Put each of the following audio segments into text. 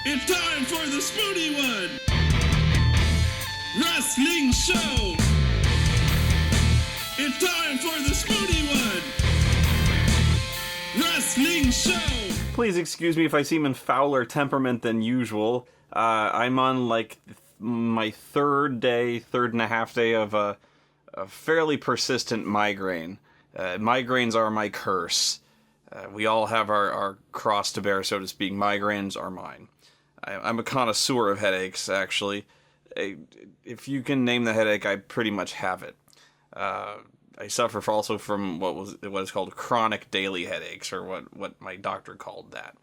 It's time for the Spoony One! Wrestling Show! It's time for the Spoony One! Wrestling Show! Please excuse me if I seem in fouler temperament than usual. I'm on, like, my third and a half day of a fairly persistent migraine. Migraines are my curse. We all have our cross to bear, so to speak. Migraines are mine. I'm a connoisseur of headaches, actually. If you can name the headache, I pretty much have it. I suffer also from what is called chronic daily headaches, or what my doctor called that.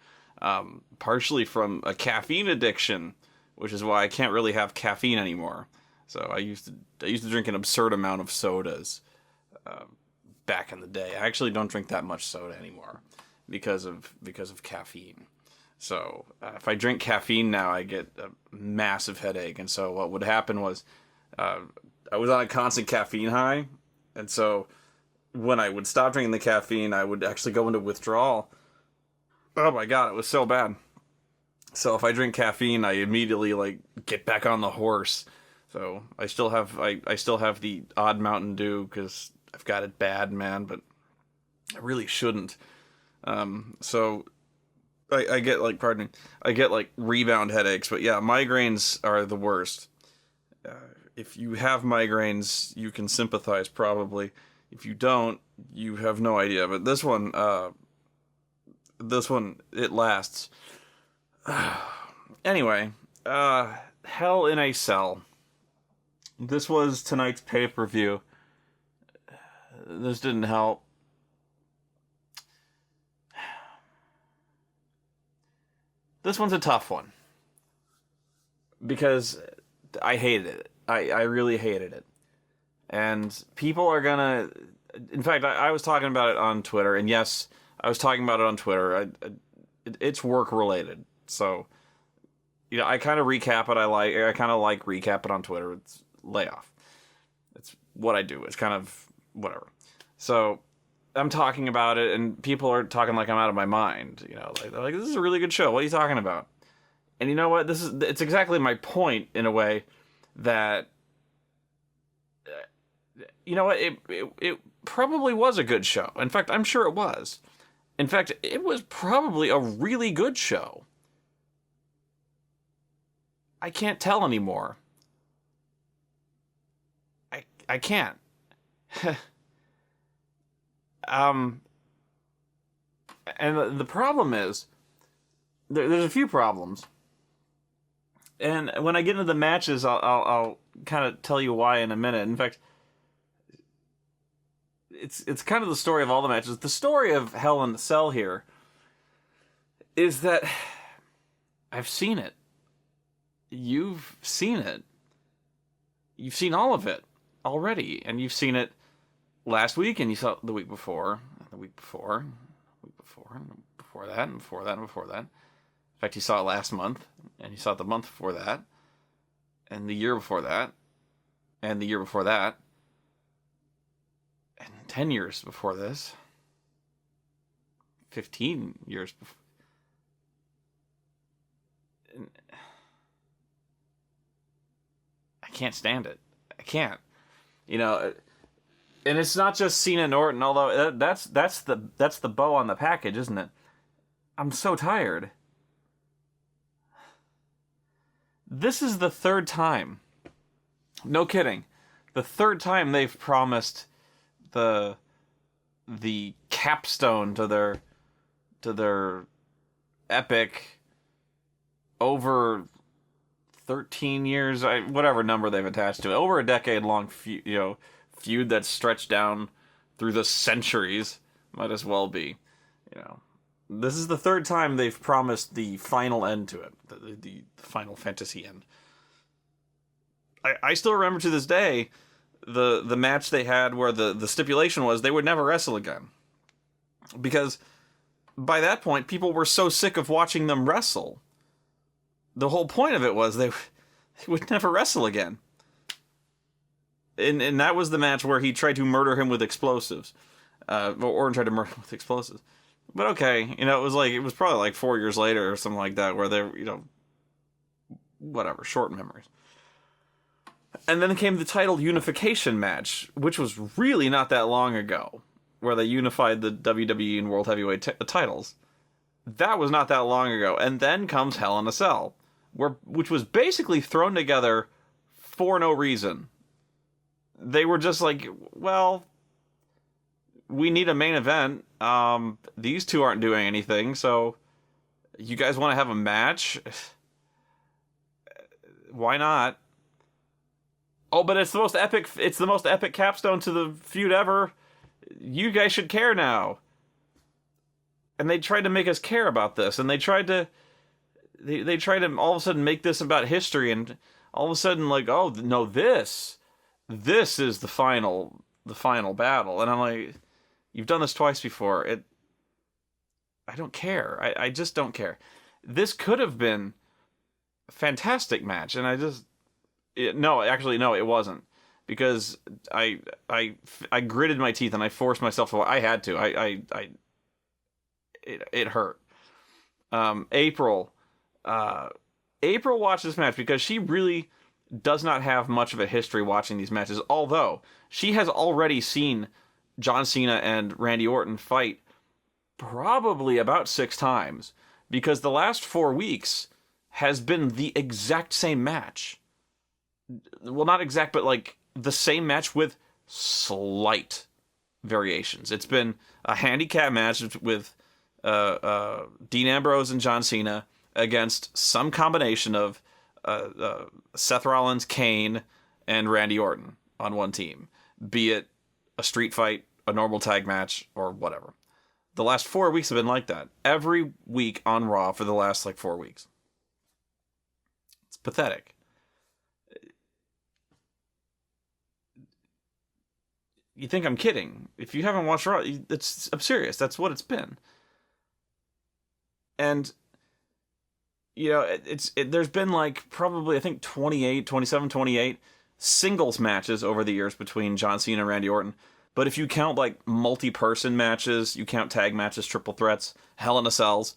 Partially from a caffeine addiction, which is why I can't really have caffeine anymore. So I used to drink an absurd amount of sodas back in the day. I actually don't drink that much soda anymore because of caffeine. So if I drink caffeine now, I get a massive headache. And so what would happen was I was on a constant caffeine high. And so when I would stop drinking the caffeine, I would actually go into withdrawal. Oh my God, it was so bad. So if I drink caffeine, I immediately get back on the horse. So I still have the odd Mountain Dew because I've got it bad, man, but I really shouldn't. So I get rebound headaches, but yeah, migraines are the worst. If you have migraines, you can sympathize probably. If you don't, you have no idea. But this one, it lasts. Anyway, Hell in a Cell. This was tonight's pay-per-view. This didn't help. This one's a tough one. Because I hated it. I really hated it. And people are gonna... In fact, I was talking about it on Twitter, and yes, I was talking about it on Twitter. It's work-related, so... You know, I kind of recap it. I kind of like recap it on Twitter. It's layoff. It's what I do. It's kind of whatever. So I'm talking about it, and people are talking like I'm out of my mind. You know, they're like, "This is a really good show. What are you talking about?" And you know what? It's exactly my point in a way that you know what? It probably was a good show. In fact, I'm sure it was. In fact, it was probably a really good show. I can't tell anymore. I can't. And the problem is, there's a few problems. And when I get into the matches, I'll kind of tell you why in a minute. In fact, it's kind of the story of all the matches. The story of Hell in a Cell here is that I've seen it. You've seen it. You've seen all of it already. And you've seen it last week, and you saw it the week before, and the week before, and before that, and before that, and before that. In fact, you saw it last month, and you saw it the month before that, and the year before that, and the year before that, and 10 years before this, 15 years before. I can't stand it. I can't. You know, and it's not just Cena and Orton, although that's the bow on the package, isn't it? I'm so tired. This is the third time. No kidding. The third time they've promised the capstone to their epic over 13 years, whatever number they've attached to it, over a decade-long feud that's stretched down through the centuries, might as well be. You know, this is the third time they've promised the final end to it, the Final Fantasy end. I still remember to this day the match they had where the stipulation was they would never wrestle again, because by that point people were so sick of watching them wrestle. The whole point of it was they would never wrestle again. And that was the match where he tried to murder him with explosives. Orton tried to murder him with explosives. But okay, you know, it was probably like 4 years later or something like that, where they, you know, whatever, short memories. And then came the title unification match, which was really not that long ago, where they unified the WWE and World Heavyweight titles. That was not that long ago. And then comes Hell in a Cell, which was basically thrown together for no reason. They were just like, well, we need a main event. These two aren't doing anything, so you guys want to have a match? Why not? Oh, but it's the most epic capstone to the feud ever. You guys should care now. And they tried to make us care about this, and they tried to all of a sudden make this about history, and all of a sudden, like, oh no, this is the final battle. And I'm like, you've done this twice before. I don't care. I just don't care. This could have been a fantastic match, and it wasn't, because I gritted my teeth and I forced myself to. I had to. It hurt. April watched this match because she really does not have much of a history watching these matches, although she has already seen John Cena and Randy Orton fight probably about 6 times, because the last 4 weeks has been the exact same match. Well, not exact, but like the same match with slight variations. It's been a handicap match with Dean Ambrose and John Cena against some combination of Seth Rollins, Kane, and Randy Orton on one team, be it a street fight, a normal tag match, or whatever. The last 4 weeks have been like that. Every week on Raw for the last 4 weeks. It's pathetic. You think I'm kidding? If you haven't watched Raw, I'm serious. That's what it's been. And there's been probably, I think, 27, 28 singles matches over the years between John Cena and Randy Orton. But if you count multi-person matches, you count tag matches, triple threats, Hell in a Cells,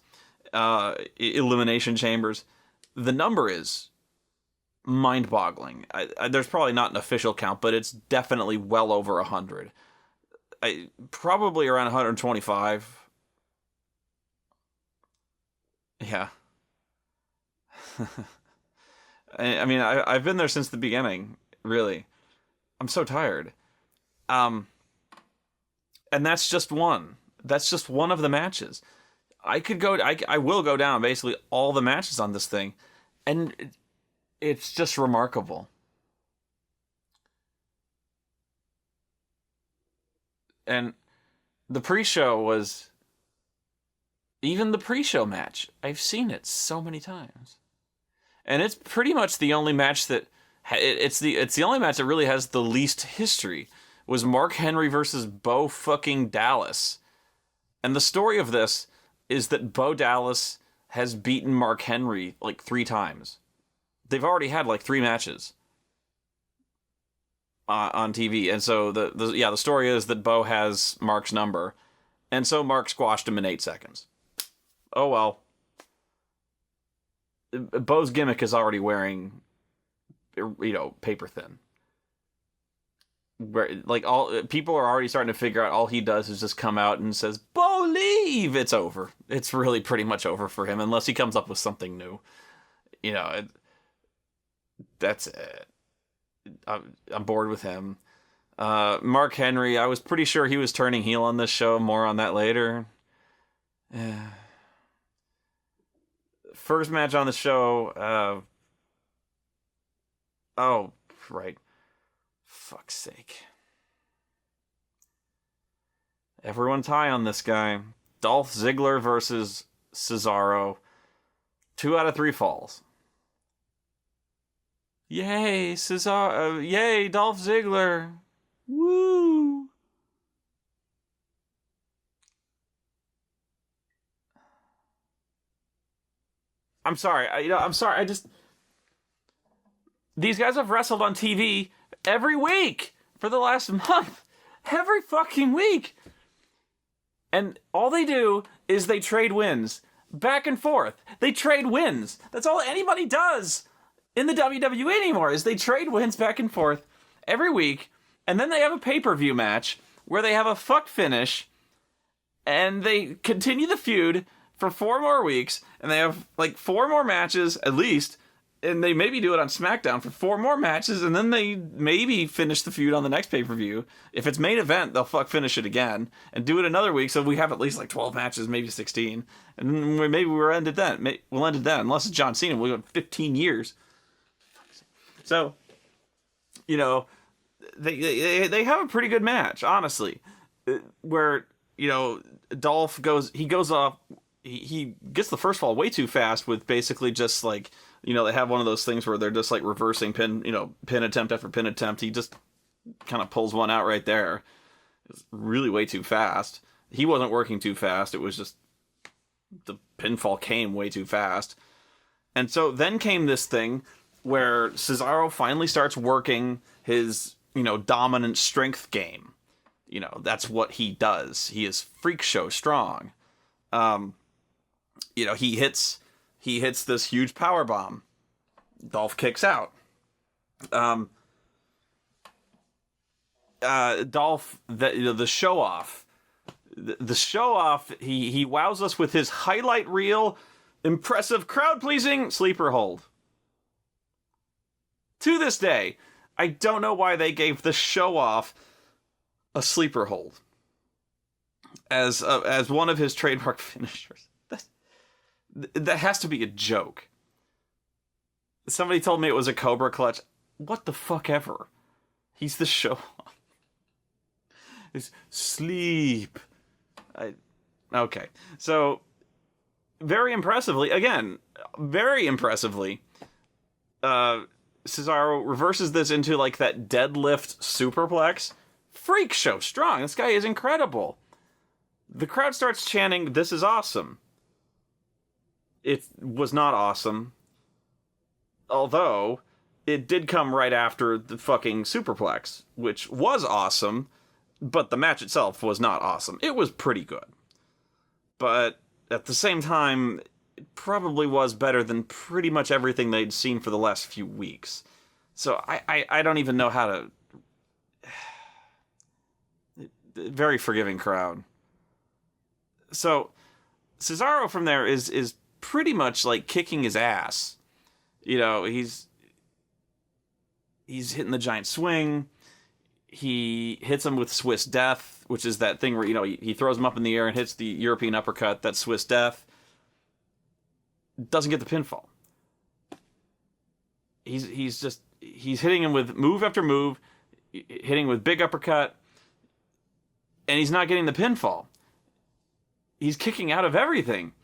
elimination chambers, the number is mind-boggling. There's probably not an official count, but it's definitely well over 100. Probably around 125. Yeah. I mean, I've been there since the beginning, really. I'm so tired. And that's just one. That's just one of the matches. I will go down basically all the matches on this thing, and it's just remarkable. And the pre-show was... Even the pre-show match, I've seen it so many times. And it's pretty much the only match that... It's the only match that really has the least history. Was Mark Henry versus Bo fucking Dallas. And the story of this is that Bo Dallas has beaten Mark Henry 3 times. They've already had 3 matches on TV. And so the story is that Bo has Mark's number. And so Mark squashed him in 8 seconds. Oh well. Bo's gimmick is already wearing, paper thin. Where all people are already starting to figure out all he does is just come out and says, "Bo, leave!" It's over. It's really pretty much over for him unless he comes up with something new. That's it. I'm bored with him. Mark Henry, I was pretty sure he was turning heel on this show. More on that later. First match on the show. Oh, right. Fuck's sake. Everyone's high on this guy. Dolph Ziggler versus Cesaro. 2 out of 3 falls. Yay, Cesaro. Yay, Dolph Ziggler. Woo. I'm sorry. I'm sorry. These guys have wrestled on TV every week for the last month. Every fucking week. And all they do is they trade wins. Back and forth. They trade wins. That's all anybody does. in the WWE anymore, is they trade wins back and forth every week, and then they have a pay-per-view match where they have a fuck finish, and they continue the feud for 4 more weeks, and they have like 4 more matches at least, and they maybe do it on SmackDown for 4 more matches, and then they maybe finish the feud on the next pay-per-view. If it's main event, they'll fuck finish it again, and do it another week, so we have at least like 12 matches, maybe 16, and maybe we'll end it then. We'll end it then, unless it's John Cena, we'll go 15 years. So, you know, they have a pretty good match, honestly, where, you know, Dolph goes off, he gets the first fall way too fast with basically just like, you know, they have one of those things where they're just like reversing pin attempt after pin attempt. He just kind of pulls one out right there. It's really way too fast. He wasn't working too fast. It was just the pinfall came way too fast. And so then came this thing where Cesaro finally starts working his, you know, dominant strength game. You know, that's what he does. He is freak show strong. You know, he hits this huge power bomb. Dolph kicks out. Dolph, the show off. The show off, he wows us with his highlight reel, impressive crowd pleasing sleeper hold. To this day, I don't know why they gave the show off a sleeper hold as one of his trademark finishers. That has to be a joke. Somebody told me it was a Cobra Clutch. What the fuck ever? He's the show off. It's sleep. Okay. So, very impressively, Cesaro reverses this into like that deadlift superplex. Freak show strong. This guy is incredible. The crowd starts chanting, "This is awesome." It was not awesome. Although, it did come right after the fucking superplex, which was awesome, but the match itself was not awesome. It was pretty good. But at the same time, it probably was better than pretty much everything they'd seen for the last few weeks. So I don't even know how to... Very forgiving crowd. So, Cesaro from there is pretty much like kicking his ass. You know, he's hitting the giant swing. He hits him with Swiss Death, which is that thing where, you know, he throws him up in the air and hits the European uppercut, that's Swiss Death. Doesn't get the pinfall. He's hitting him with move after move, hitting with big uppercut, and he's not getting the pinfall. He's kicking out of everything.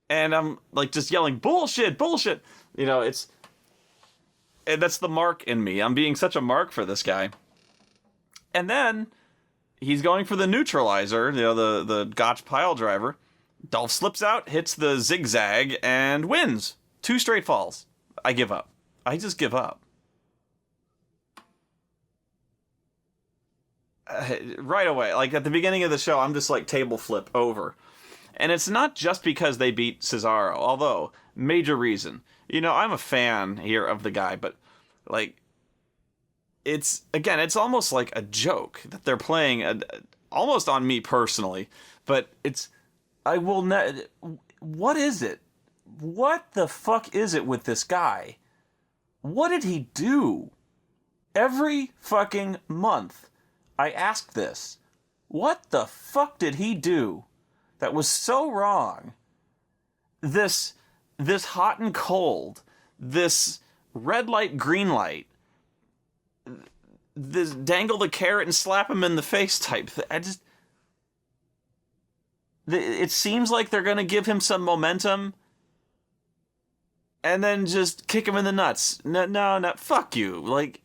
And I'm like just yelling, bullshit, bullshit. You know, that's the mark in me. I'm being such a mark for this guy. And then he's going for the neutralizer, you know, the Gotch pile driver. Dolph slips out, hits the zigzag, and wins. 2 straight falls. I give up. I just give up. Right away, like at the beginning of the show, I'm just like table flip over. And it's not just because they beat Cesaro, although, major reason. You know, I'm a fan here of the guy, but, like, it's almost like a joke that they're playing, almost on me personally, but what is it? What the fuck is it with this guy? What did he do? Every fucking month, I ask this. What the fuck did he do that was so wrong? This hot and cold, this red light, green light, this dangle the carrot and slap him in the face type thing. It seems like they're going to give him some momentum and then just kick him in the nuts. No, fuck you. Like,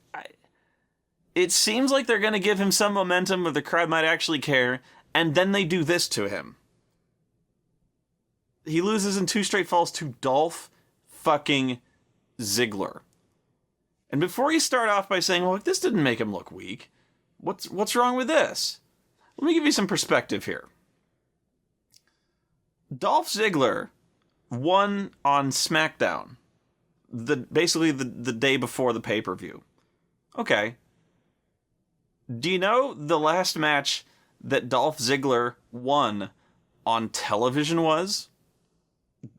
it seems like they're going to give him some momentum where the crowd might actually care, and then they do this to him. He loses in 2 straight falls to Dolph fucking Ziggler. And before you start off by saying, well, this didn't make him look weak, what's wrong with this? Let me give you some perspective here. Dolph Ziggler won on SmackDown basically the day before the pay-per-view. Okay. Do you know the last match that Dolph Ziggler won on television was?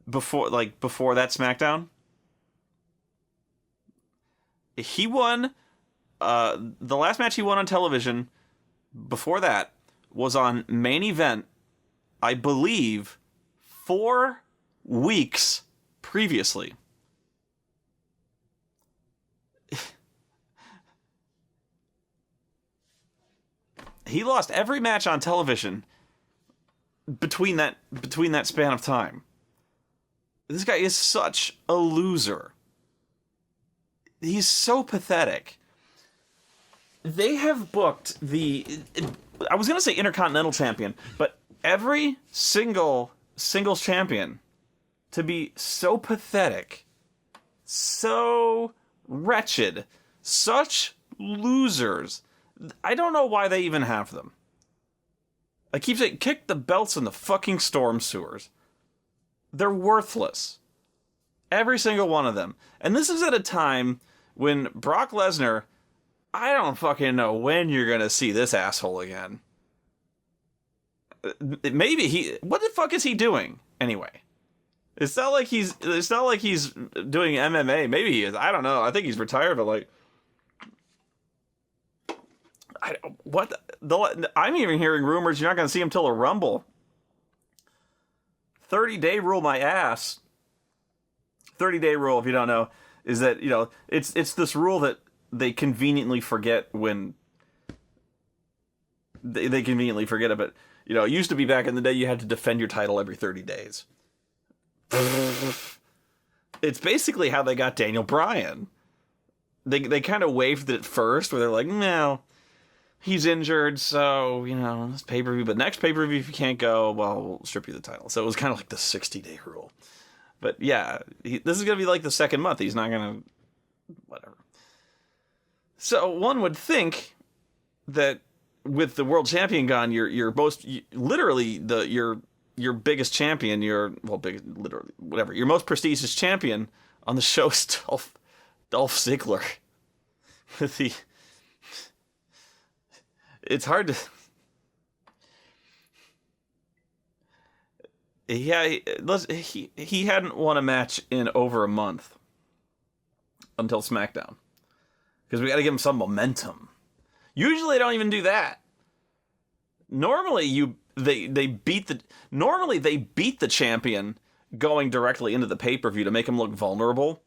Before that SmackDown? He won, the last match he won on television before that was on Main Event, I believe, 4 weeks previously. He lost every match on television between that span of time. This guy is such a loser. He's so pathetic. They have booked I was going to say Intercontinental Champion, but every singles champion to be so pathetic, so wretched, such losers. I don't know why they even have them. I keep saying, kick the belts in the fucking storm sewers. They're worthless. Every single one of them. And this is at a time when Brock Lesnar, I don't fucking know when you're gonna see this asshole again. Maybe what the fuck is he doing anyway? It's not like he's doing MMA. Maybe he is. I don't know. I think he's retired, but I'm even hearing rumors you're not going to see him till a Rumble. 30-day rule my ass. 30-day rule, if you don't know, is that, it's this rule that they conveniently forget when they conveniently forget it. But, it used to be back in the day you had to defend your title every 30 days. It's basically how they got Daniel Bryan. They kind of waived it first, where they're like, no, he's injured, so, this pay-per-view, but next pay-per-view, if you can't go, well, we'll strip you the title. So it was kind of like the 60-day rule. But yeah, this is going to be like the second month. He's not going to, whatever. So one would think that with the world champion gone, your biggest champion, your most prestigious champion on the show is Dolph Ziggler. It's hard to. He hadn't won a match in over a month until SmackDown, because we got to give him some momentum. Usually, they don't even do that. Normally, they beat the champion going directly into the pay-per-view to make him look vulnerable.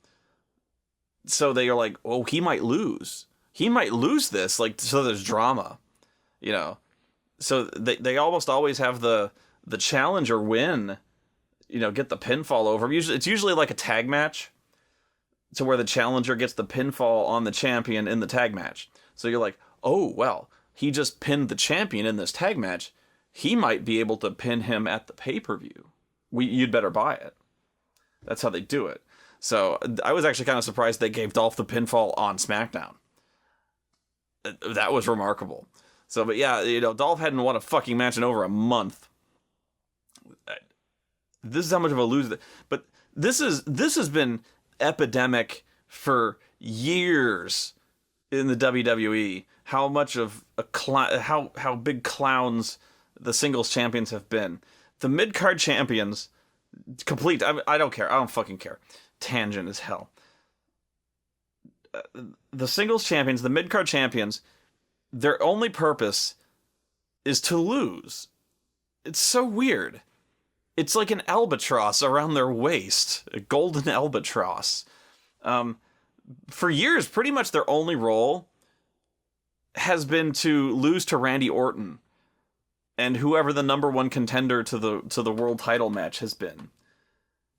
So they are like, oh, he might lose. He might lose this, so there's drama. So they almost always have the challenger win, get the pinfall over him. It's usually like a tag match, to where the challenger gets the pinfall on the champion in the tag match. So you're like, oh, well, he just pinned the champion in this tag match. He might be able to pin him at the pay-per-view. You'd better buy it. That's how they do it. So I was actually kind of surprised they gave Dolph the pinfall on SmackDown. That was remarkable. So, but yeah, Dolph hadn't won a fucking match in over a month. This is how much of a loser. But this has been epidemic for years in the WWE. How much of how big clowns the singles champions have been. The mid-card champions, complete. I don't care. I don't fucking care. Tangent as hell. The singles champions, the mid-card champions, their only purpose is to lose. It's so weird. It's like an albatross around their waist. A golden albatross. For years, pretty much their only role has been to lose to Randy Orton and whoever the number one contender to the world title match has been.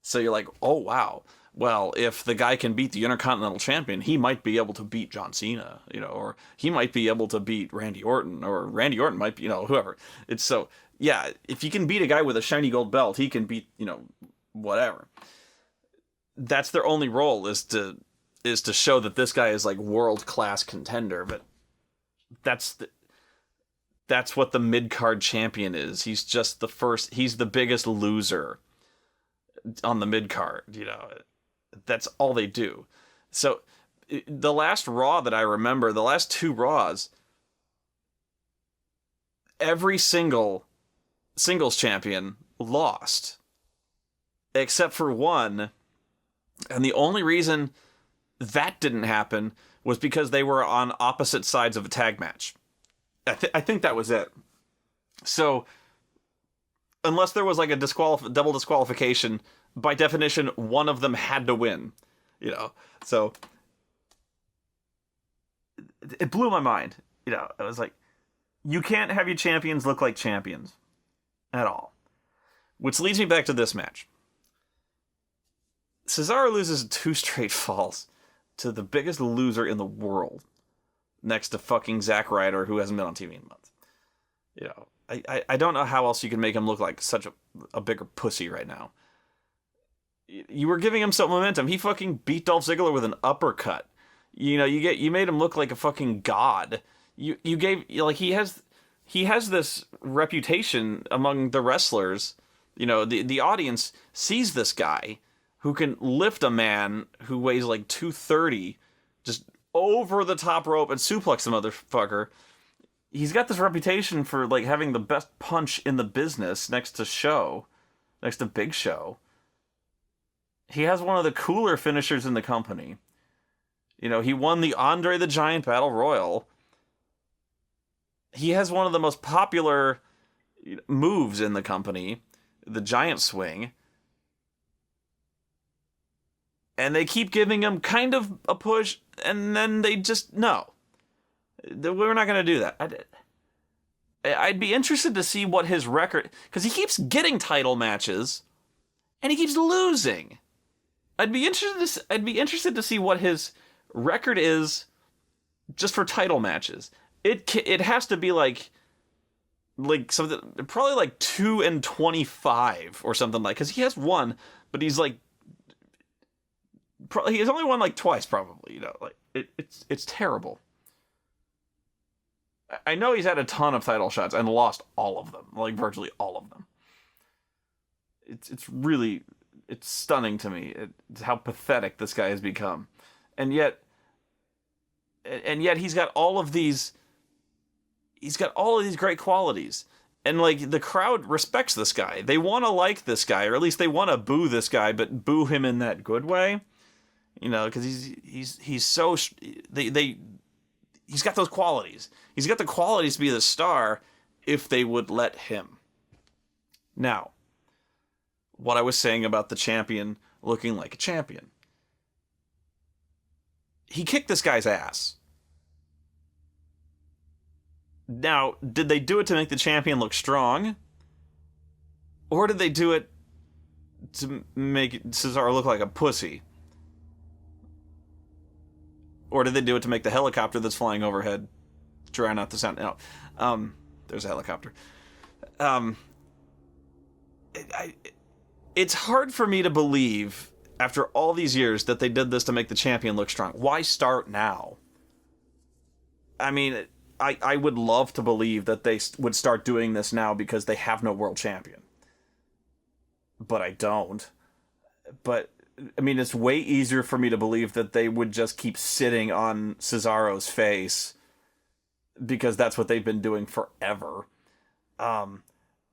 So you're like, oh wow. Well, if the guy can beat the Intercontinental Champion, he might be able to beat John Cena, or he might be able to beat Randy Orton, or Randy Orton might be, whoever. It's so, yeah, if you can beat a guy with a shiny gold belt, he can beat, whatever. That's their only role, is to show that this guy is like world-class contender, but that's what the mid-card champion is. He's just he's the biggest loser on the mid-card, That's all they do. So the last Raw that I remember, the last 2 Raws, every single singles champion lost. Except for one. And the only reason that didn't happen was because they were on opposite sides of a tag match. I think that was it. So, unless there was like a double disqualification, by definition, one of them had to win. So it blew my mind. I was like, you can't have your champions look like champions at all. Which leads me back to this match. Cesaro loses 2 straight falls to the biggest loser in the world, next to fucking Zack Ryder, who hasn't been on TV in months. I don't know how else you can make him look like such a bigger pussy right now. You were giving him some momentum. He fucking beat Dolph Ziggler with an uppercut. You made him look like a fucking god. You gave, like, he has this reputation among the wrestlers. The audience sees this guy who can lift a man who weighs like 230 just over the top rope and suplex the motherfucker. He's got this reputation for like having the best punch in the business next to Big Show. He has one of the cooler finishers in the company. He won the Andre the Giant Battle Royal. He has one of the most popular moves in the company, the Giant Swing. And they keep giving him kind of a push, and then they just, no. We're not going to do that. I'd be interested to see what his record, because he keeps getting title matches, and he keeps losing. I'd be interested to see what his record is just for title matches. It has to be like something, probably like 2-25 or something, like, because he has one, but he's like, he has only won like twice, probably. It's terrible. I know he's had a ton of title shots and lost all of them, like virtually all of them. It's stunning to me how pathetic this guy has become, and yet he's got all of these. He's got all of these great qualities, and like the crowd respects this guy. They want to like this guy, or at least they want to boo this guy, but boo him in that good way. Because he's so he's got those qualities. He's got the qualities to be the star if they would let him. Now, what I was saying about the champion looking like a champion. He kicked this guy's ass. Now, did they do it to make the champion look strong? Or did they do it to make Cesaro look like a pussy? Or did they do it to make the helicopter that's flying overhead drown out the sound? No. There's a helicopter. It's hard for me to believe, after all these years, that they did this to make the champion look strong. Why start now? I mean, I would love to believe that they would start doing this now because they have no world champion. But I don't. But I mean, it's way easier for me to believe that they would just keep sitting on Cesaro's face because that's what they've been doing forever.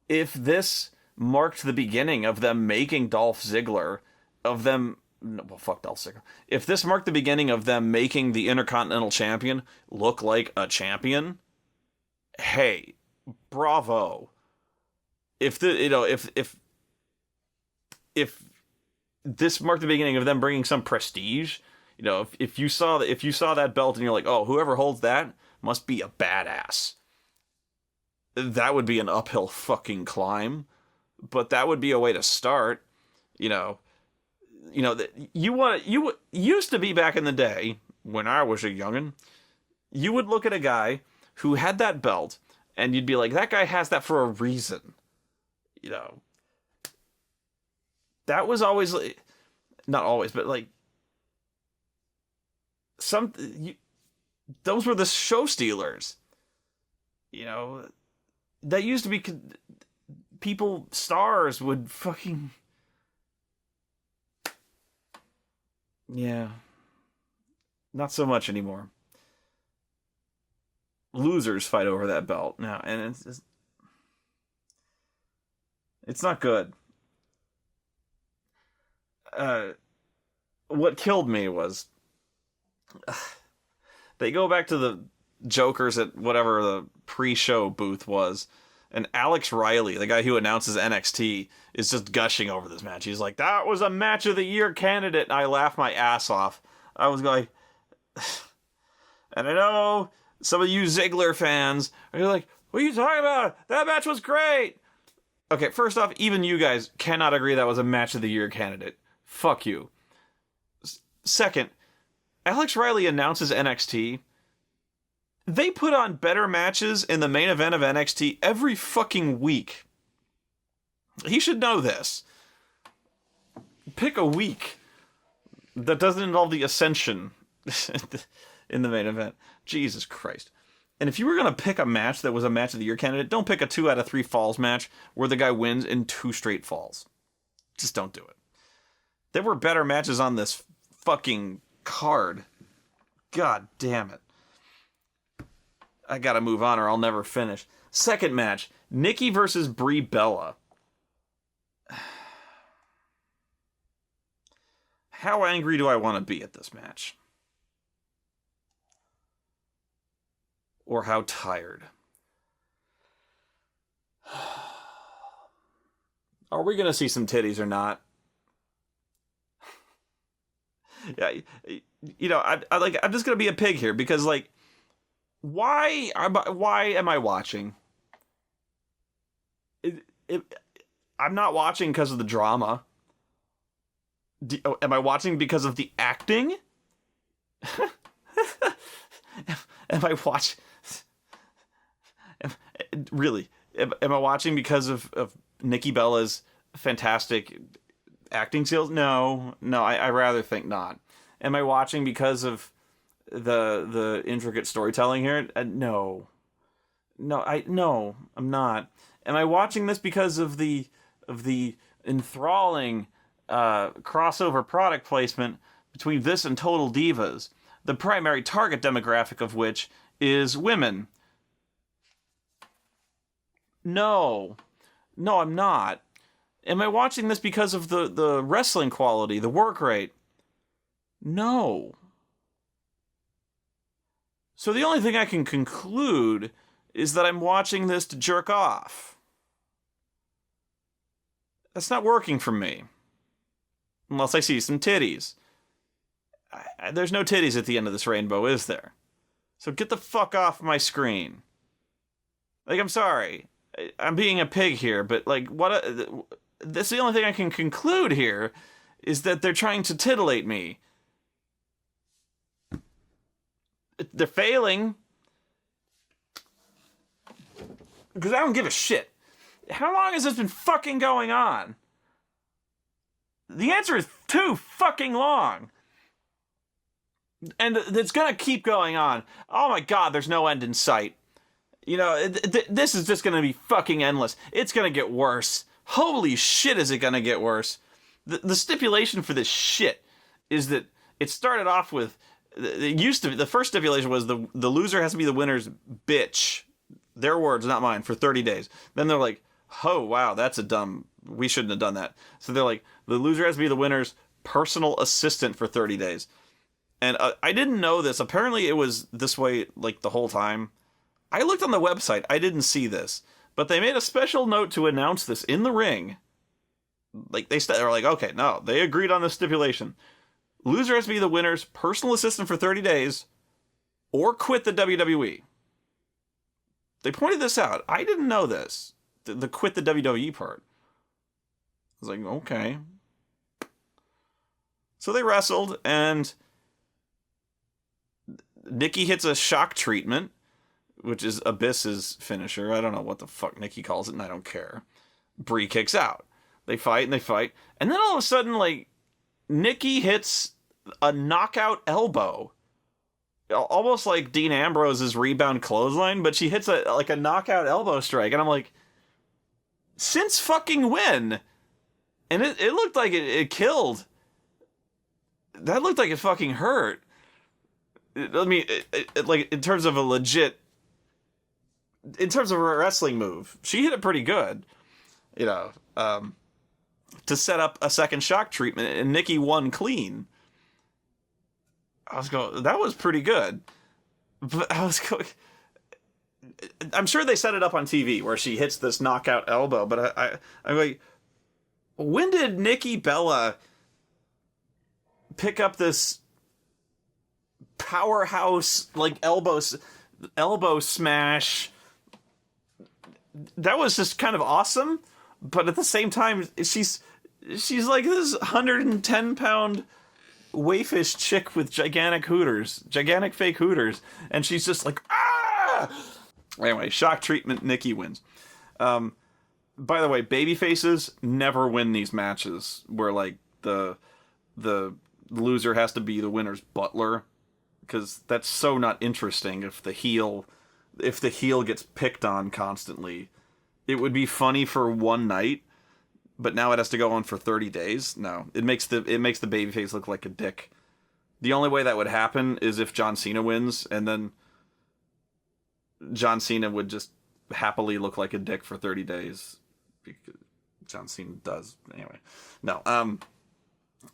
If this marked the beginning of them making Dolph Ziggler, fuck Dolph Ziggler. If this marked the beginning of them making the Intercontinental Champion look like a champion, hey, bravo. If this marked the beginning of them bringing some prestige, if you saw that belt and you're like, oh, whoever holds that must be a badass, that would be an uphill fucking climb, but that would be a way to start. You used to be back in the day when I was a youngin', you would look at a guy who had that belt and you'd be like, that guy has that for a reason. That was always, not always, but like, those were the show stealers. That used to be stars would fucking, Yeah. Not so much anymore. Losers fight over that belt now, and it's not good. What killed me was they go back to the jokers at whatever the pre-show booth was, and Alex Riley, the guy who announces NXT, is just gushing over this match. He's like, "That was a match of the year candidate," and I laughed my ass off. I was going, and I know some of you Ziggler fans are like, "What are you talking about? That match was great." Okay, first off, even you guys cannot agree that was a match of the year candidate. Fuck you. Second, Alex Riley announces NXT. They put on better matches in the main event of NXT every fucking week. He should know this. Pick a week that doesn't involve the Ascension in the main event. Jesus Christ. And if you were going to pick a match that was a match of the year candidate, don't pick a 2 out of 3 falls match where the guy wins in 2 straight falls. Just don't do it. There were better matches on this fucking card. God damn it. I gotta move on or I'll never finish. Second match, Nikki versus Brie Bella. How angry do I want to be at this match? Or how tired? Are we gonna see some titties or not? Yeah, you know, I'm just gonna be a pig here because, like, why am I watching? I'm not watching because of the drama. Am I watching because of the acting? Am I watching? Really? Am I watching because of Nikki Bella's fantastic acting skills? No, I rather think not. Am I watching because of the intricate storytelling here? No, I'm not. Am I watching this because of the enthralling crossover product placement between this and Total Divas, the primary target demographic of which is women? No, I'm not. Am I watching this because of the wrestling quality, the work rate? No. So the only thing I can conclude is that I'm watching this to jerk off. That's not working for me. Unless I see some titties. There's no titties at the end of this rainbow, is there? So get the fuck off my screen. Like, I'm sorry. I'm being a pig here, but, like, that's the only thing I can conclude here is that they're trying to titillate me. They're failing. Because I don't give a shit. How long has this been fucking going on? The answer is too fucking long. And it's gonna keep going on. Oh my god, there's no end in sight. You know, this is just gonna be fucking endless. It's gonna get worse. Holy shit, is it gonna get worse. The stipulation for this shit is that it started off with, it used to be, the first stipulation was the loser has to be the winner's bitch. Their words, not mine, for 30 days. Then they're like, oh wow, we shouldn't have done that. So they're like, the loser has to be the winner's personal assistant for 30 days. And I didn't know this. Apparently it was this way, like, the whole time. I looked on the website. I didn't see this. But they made a special note to announce this in the ring. Like, they're like, okay, no, they agreed on this stipulation. Loser has to be the winner's personal assistant for 30 days or quit the WWE. They pointed this out. I didn't know this. The quit the WWE part. I was like, okay. So they wrestled, and Nikki hits a shock treatment, which is Abyss's finisher. I don't know what the fuck Nikki calls it, and I don't care. Brie kicks out. They fight, and then all of a sudden, like, Nikki hits a knockout elbow. Almost like Dean Ambrose's rebound clothesline, but she hits a knockout elbow strike, and I'm like, since fucking when? And it looked like it killed that looked like it fucking hurt. I mean, like, in terms of a wrestling move, she hit it pretty good, to set up a second shock treatment, and Nikki won clean. I was going, that was pretty good. But I was going, I'm sure they set it up on TV where she hits this knockout elbow, but I'm like, when did Nikki Bella pick up this powerhouse, like, elbow smash? That was just kind of awesome, but at the same time, she's like this 110-pound waifish chick with gigantic fake hooters, and she's just like, ah! Anyway, shock treatment, Nikki wins. By the way, babyfaces never win these matches where, like, the loser has to be the winner's butler, because that's so not interesting if the heel gets picked on constantly. It would be funny for one night, but now it has to go on for 30 days. No, it makes the babyface look like a dick. The only way that would happen is if John Cena wins, and then John Cena would just happily look like a dick for 30 days. Because John Cena does. Anyway. No.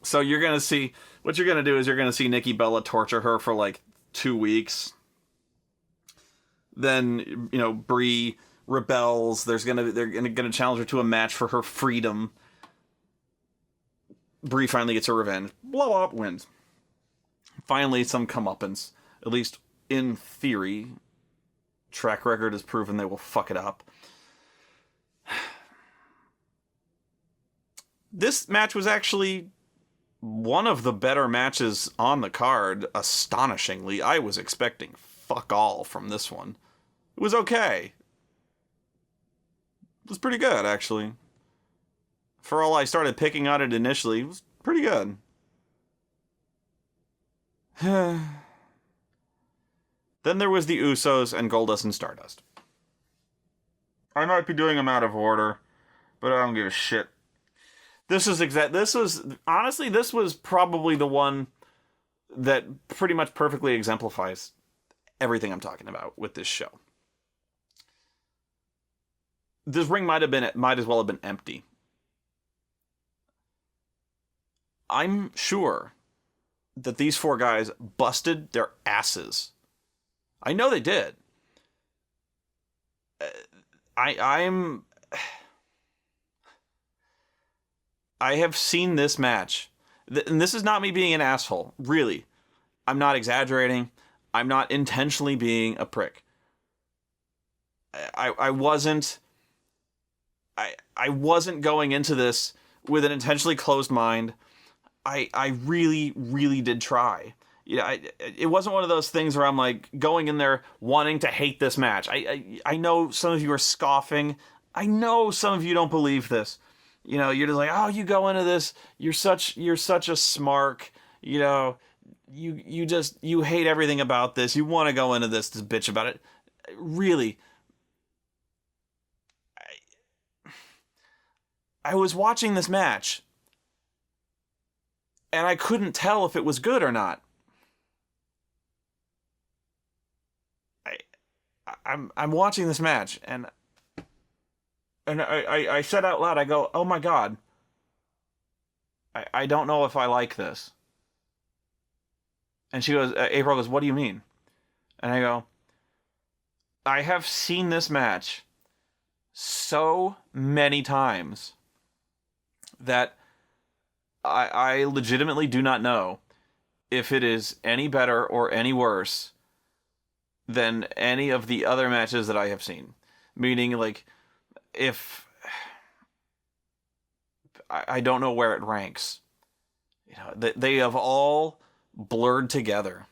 So what you're going to do is you're going to see Nikki Bella torture her for like 2 weeks. Then, Brie rebels. They're going to challenge her to a match for her freedom. Brie finally gets her revenge. Blah, blah, wins. Finally, some comeuppance. At least in theory. Track record has proven they will fuck it up. This match was actually one of the better matches on the card, astonishingly. I was expecting fuck all from this one. It was okay. It was pretty good, actually. For all I started picking on it initially, it was pretty good. Then there was the Usos and Goldust and Stardust. I might be doing them out of order, but I don't give a shit. This was probably the one that pretty much perfectly exemplifies everything I'm talking about with this show. This ring might as well have been empty. I'm sure that these four guys busted their asses. I know they did. I have seen this match. And this is not me being an asshole. Really. I'm not exaggerating. I'm not intentionally being a prick. I wasn't going into this with an intentionally closed mind. I really, really did try. It wasn't one of those things where I'm like going in there wanting to hate this match. I know some of you are scoffing. I know some of you don't believe this. You're just like, oh, you go into this, you're such a smark. You hate everything about this. You want to go into this to bitch about it. Really. I was watching this match, and I couldn't tell if it was good or not. I'm watching this match, and I said out loud, I go, oh my God, I don't know if I like this. And April goes, what do you mean? And I go, I have seen this match so many times that I legitimately do not know if it is any better or any worse than any of the other matches that I have seen. Meaning, like, if I don't know where it ranks. They have all blurred together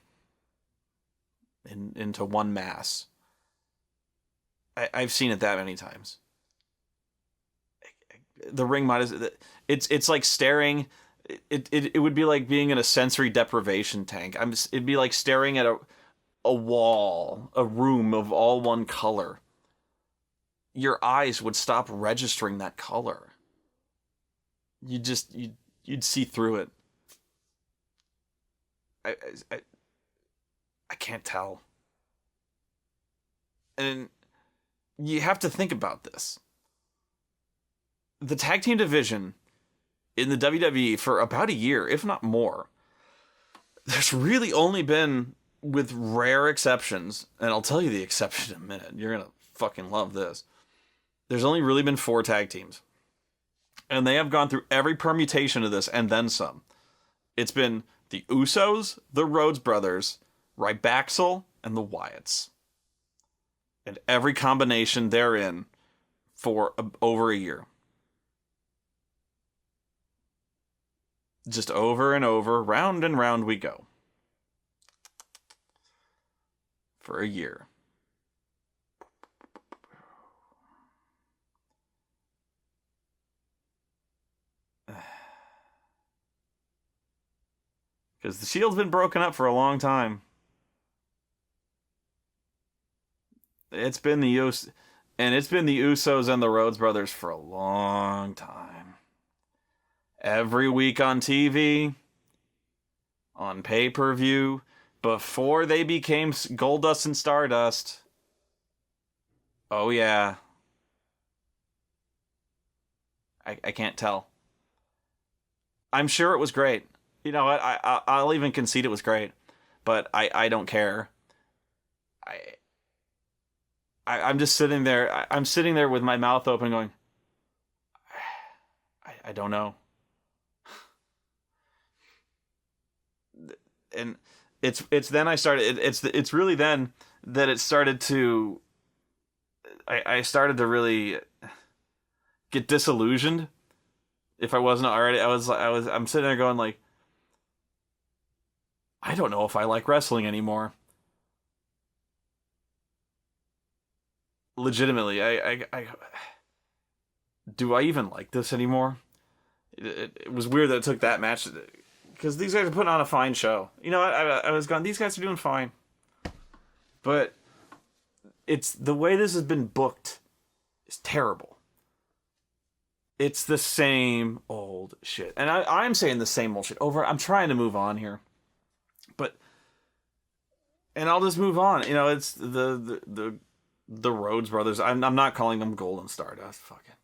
into one mass. I've seen it that many times. The ring might as it's like staring. It would be like being in a sensory deprivation tank. It'd be like staring at a wall, a room of all one color. Your eyes would stop registering that color. You'd see through it. I, I, I can't tell. And you have to think about this. The tag team division in the WWE for about a year, if not more, there's really only been, with rare exceptions, and I'll tell you the exception in a minute. You're going to fucking love this. There's only really been 4 tag teams. And they have gone through every permutation of this and then some. It's been the Usos, the Rhodes Brothers, Rybaxel, and the Wyatts. And every combination therein for over a year. Just over and over, round and round we go. For a year. Because the Shield's been broken up for a long time. It's been the Usos and the Rhodes Brothers for a long time. Every week on TV, on pay-per-view, before they became Goldust and Stardust. Oh yeah. I can't tell. I'm sure it was great. You know what? I'll even concede it was great, but I don't care. I'm just sitting there. I'm sitting there with my mouth open, going, I don't know. And it's then I started. It's really then that it started to. I started to really get disillusioned. If I wasn't already, I'm sitting there going like, I don't know if I like wrestling anymore. Legitimately, I do I even like this anymore? It was weird that it took that match, because these guys are putting on a fine show. You know, I was going, these guys are doing fine, but it's the way this has been booked is terrible. It's the same old shit, and I'm saying the same old shit over. I'm trying to move on here, and I'll just move on. You know, it's the Rhodes Brothers. I'm not calling them Golden Stardust. Fucking.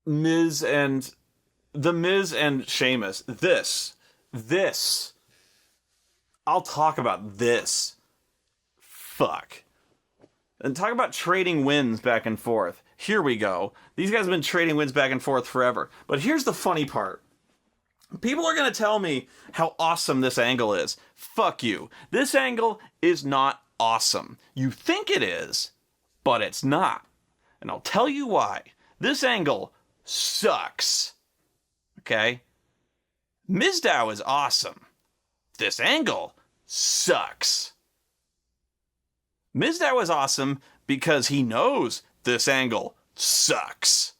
Miz and Sheamus. This. I'll talk about this. Fuck. And talk about trading wins back and forth. Here we go. These guys have been trading wins back and forth forever. But here's the funny part. People are going to tell me how awesome this angle is. Fuck you. This angle is not awesome. You think it is, but it's not. And I'll tell you why. This angle sucks. Okay? Mizdow is awesome. This angle sucks. Mizdow is awesome because he knows this angle sucks.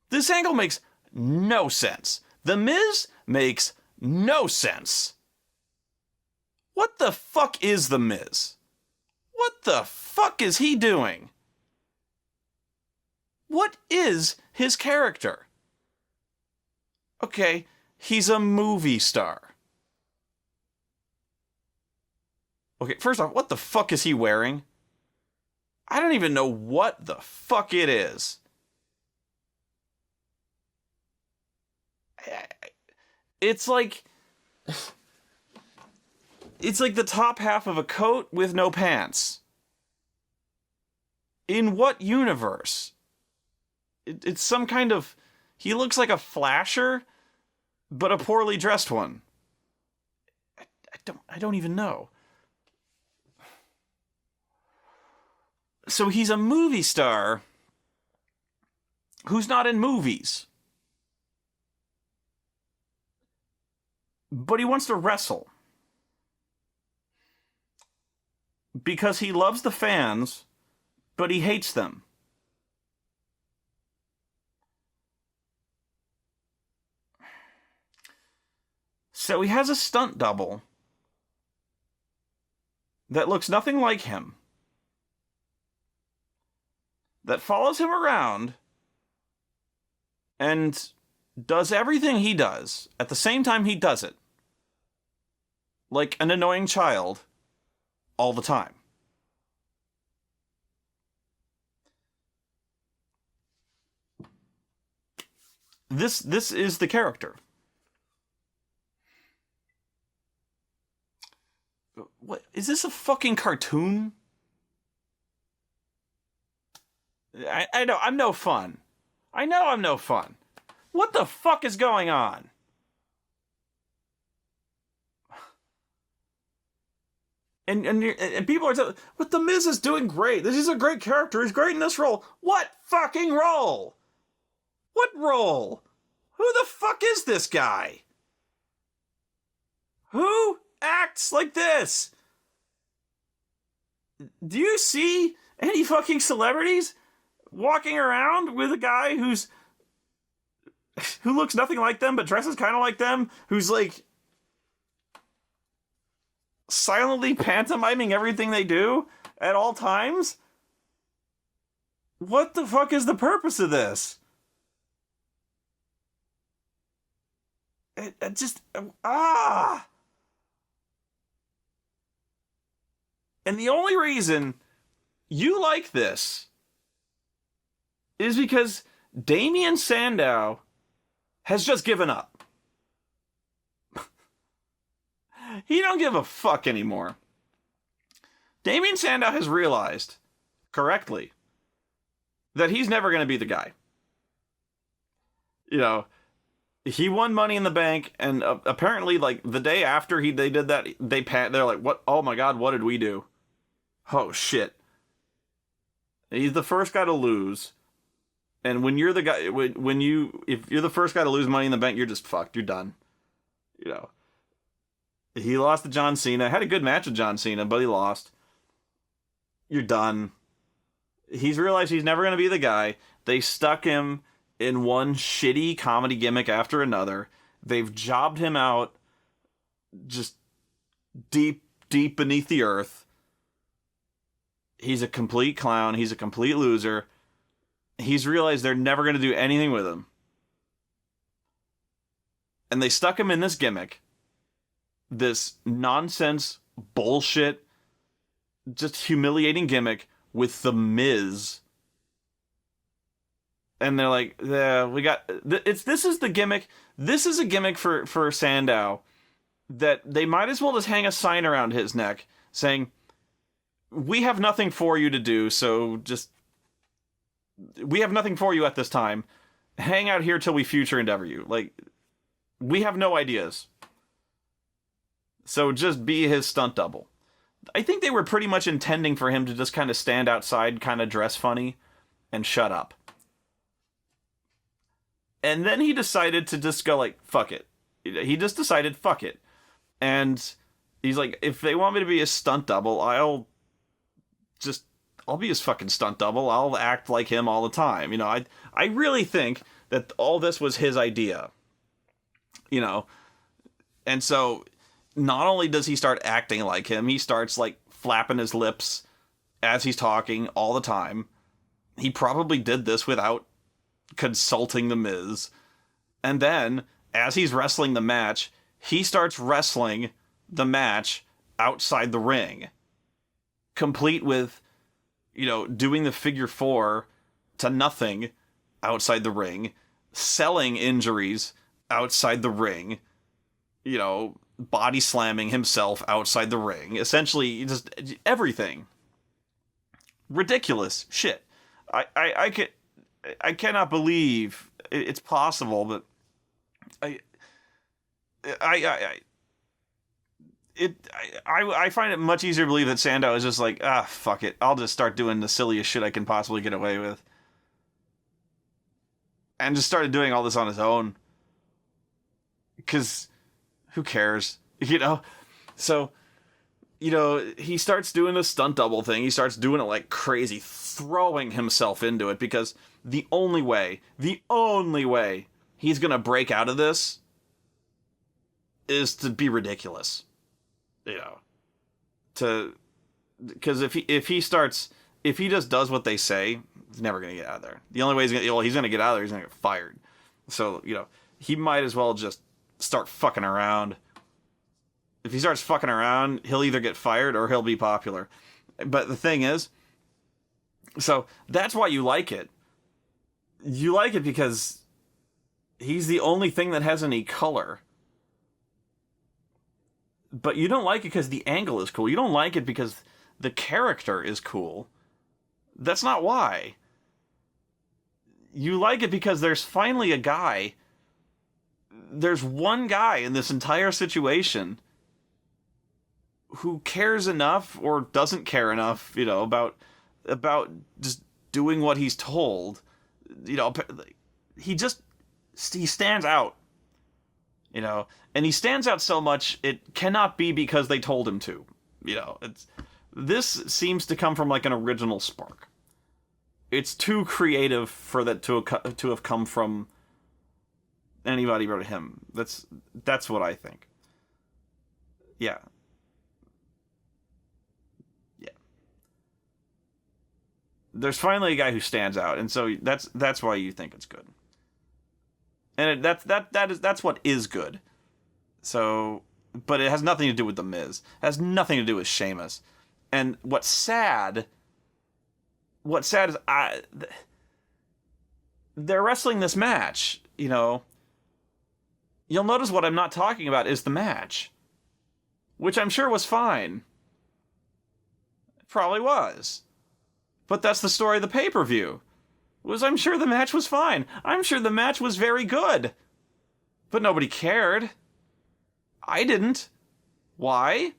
This angle makes no sense. The Miz makes no sense. What the fuck is The Miz? What the fuck is he doing? What is his character? Okay, he's a movie star. Okay, first off, what the fuck is he wearing? I don't even know what the fuck it is. It's like the top half of a coat with no pants. In what universe? It's some kind of... He looks like a flasher, but a poorly dressed one. I don't even know. So he's a movie star who's not in movies. But he wants to wrestle. Because he loves the fans, but he hates them. So he has a stunt double that looks nothing like him, that follows him around and does everything he does at the same time he does it, like an annoying child, all the time. This is the character. What is this, a fucking cartoon? I know I'm no fun. I know I'm no fun. What the fuck is going on? And people are telling, but The Miz is doing great. This is a great character. He's great in this role. What fucking role? What role? Who the fuck is this guy? Who acts like this? Do you see any fucking celebrities walking around with a guy who looks nothing like them but dresses kind of like them, who's like silently pantomiming everything they do at all times? What the fuck is the purpose of this? It just And the only reason you like this is because Damien Sandow has just given up. He don't give a fuck anymore. Damien Sandow has realized, correctly, that he's never going to be the guy. You know, he won Money in the Bank, and apparently, like, the day after they did that, they're like, "What? Oh my god, what did we do? Oh shit!" He's the first guy to lose, and when you're the guy, if you're the first guy to lose Money in the Bank, you're just fucked. You're done. You know. He lost to John Cena. Had a good match with John Cena, but he lost. You're done. He's realized he's never going to be the guy. They stuck him in one shitty comedy gimmick after another. They've jobbed him out just deep, deep beneath the earth. He's a complete clown. He's a complete loser. He's realized they're never going to do anything with him. And they stuck him in this gimmick. This nonsense, bullshit, just humiliating gimmick with The Miz. And they're like, yeah, we got... This is the gimmick. This is a gimmick for Sandow that they might as well just hang a sign around his neck saying, we have nothing for you to do, so just... We have nothing for you at this time. Hang out here till we future endeavor you. Like, we have no ideas. So just be his stunt double. I think they were pretty much intending for him to just kind of stand outside, kind of dress funny, and shut up. And then he decided to just go like, fuck it. He just decided, fuck it. And he's like, if they want me to be a stunt double, I'll be his fucking stunt double. I'll act like him all the time. You know, I really think that all this was his idea. You know, and so not only does he start acting like him, he starts like flapping his lips as he's talking all the time. He probably did this without consulting The Miz. And then, as he's wrestling the match, he starts wrestling the match outside the ring. Complete with, you know, doing the figure four to nothing outside the ring, selling injuries outside the ring, you know, body slamming himself outside the ring. Essentially, just everything. Ridiculous shit. I cannot believe it's possible, but I find it much easier to believe that Sandow is just like, fuck it. I'll just start doing the silliest shit I can possibly get away with. And just started doing all this on his own. Because who cares? You know? So, you know, he starts doing the stunt double thing. He starts doing it like crazy, throwing himself into it, because the only way he's going to break out of this is to be ridiculous. You know, because if he just does what they say, he's never gonna get out of there. The only way he's gonna get out of there, he's gonna get fired. So, you know, he might as well just start fucking around. If he starts fucking around, he'll either get fired or he'll be popular. But the thing is, so that's why you like it. You like it because he's the only thing that has any color. But you don't like it because the angle is cool. You don't like it because the character is cool. That's not why. You like it because there's finally a guy. There's one guy in this entire situation who cares enough or doesn't care enough, about just doing what he's told. He stands out. And he stands out so much it cannot be because they told him to. This seems to come from like an original spark. It's too creative for that to have come from anybody but him. That's what I think. Yeah. There's finally a guy who stands out, and so that's why you think it's good. And that's what is good. So, but it has nothing to do with The Miz. It has nothing to do with Sheamus. And what's sad is they're wrestling this match, You'll notice what I'm not talking about is the match, which I'm sure was fine. It probably was. But that's the story of the pay-per-view. I'm sure the match was fine. I'm sure the match was very good. But nobody cared. I didn't. Why?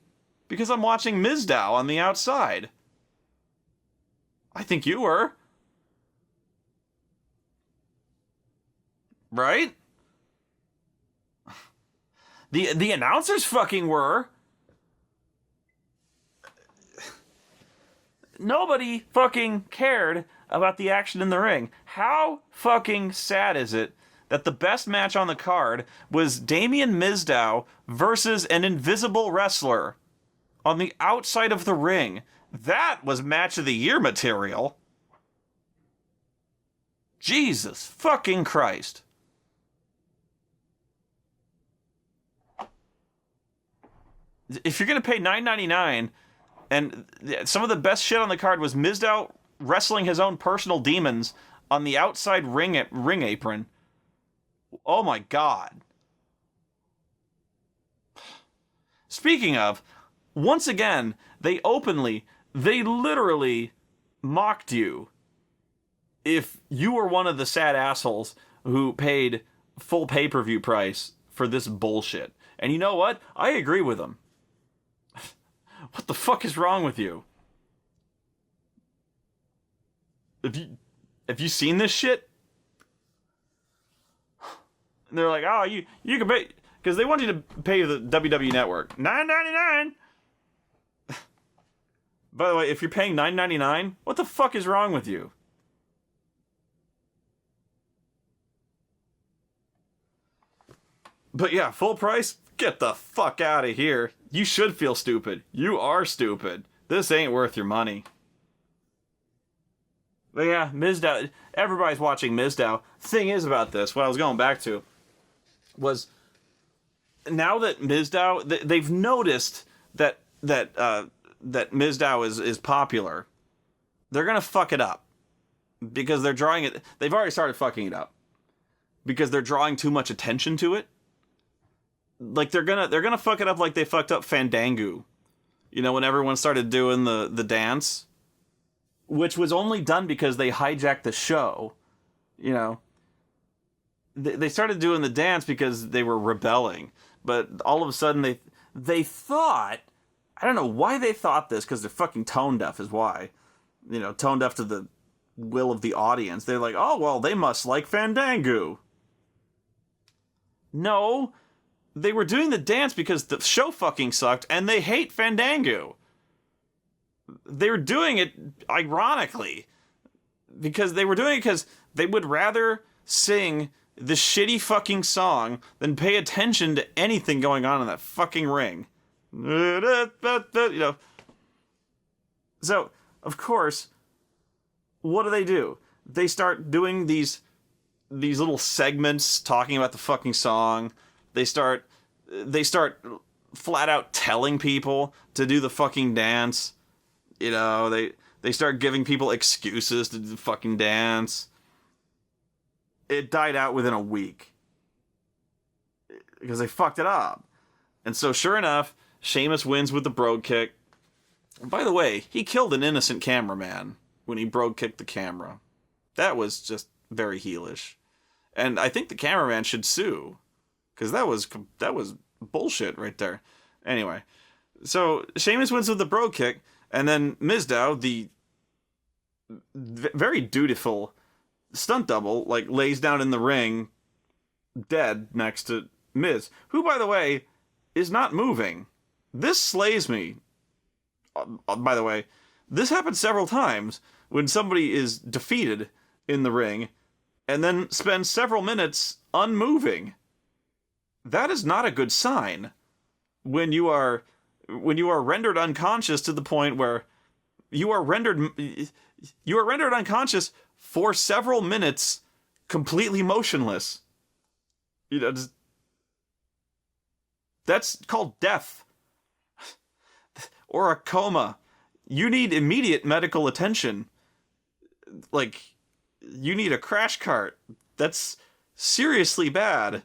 Because I'm watching Mizdow on the outside. I think you were. Right? The announcers fucking were. Nobody fucking cared about the action in the ring. How fucking sad is it that the best match on the card was Damien Mizdow versus an invisible wrestler on the outside of the ring? That was match of the year material. Jesus fucking Christ. If you're gonna pay $9.99, and some of the best shit on the card was Mizdow wrestling his own personal demons on the outside ring apron. Oh my God. Speaking of, once again, they literally mocked you if you were one of the sad assholes who paid full pay-per-view price for this bullshit. And you know what? I agree with them. What the fuck is wrong with you? Have you seen this shit? And they're like, oh, you can pay, because they want you to pay the WWE Network $9.99. By the way, if you're paying $9.99, what the fuck is wrong with you? But yeah, full price? Get the fuck out of here. You should feel stupid. You are stupid. This ain't worth your money. But yeah, Mizdow. Everybody's watching Mizdow. Thing is about this, what I was going back to, was now that Mizdow, they've noticed that Mizdow is popular. They're gonna fuck it up because they're drawing it. They've already started fucking it up because they're drawing too much attention to it. Like they're gonna fuck it up like they fucked up Fandango. When everyone started doing the dance, which was only done because they hijacked the show. They started doing the dance because they were rebelling, but all of a sudden they thought, I don't know why they thought this, because they're fucking tone deaf is why. Tone deaf to the will of the audience. They're like, oh well, they must like Fandango. No. They were doing the dance because the show fucking sucked, and they hate Fandango. They were doing it ironically, because they would rather sing the shitty fucking song than pay attention to anything going on in that fucking ring. So, of course, what do? They start doing these these little segments talking about the fucking song. They start flat out telling people to do the fucking dance. You know, they start giving people excuses to do the fucking dance. It died out within a week. Because they fucked it up. And so sure enough, Sheamus wins with the brogue kick. And by the way, he killed an innocent cameraman when he brogue kicked the camera. That was just very heelish. And I think the cameraman should sue. Because that was bullshit right there. Anyway, so Sheamus wins with the brogue kick, and then Mizdow, the very dutiful stunt double, like lays down in the ring, dead next to Miz, who, by the way, is not moving. This slays me. By the way, this happens several times when somebody is defeated in the ring and then spends several minutes unmoving. That is not a good sign. When you are rendered unconscious to the point where you are rendered unconscious for several minutes, completely motionless. You know, that's called death. Or a coma. You need immediate medical attention. Like, you need a crash cart. That's seriously bad.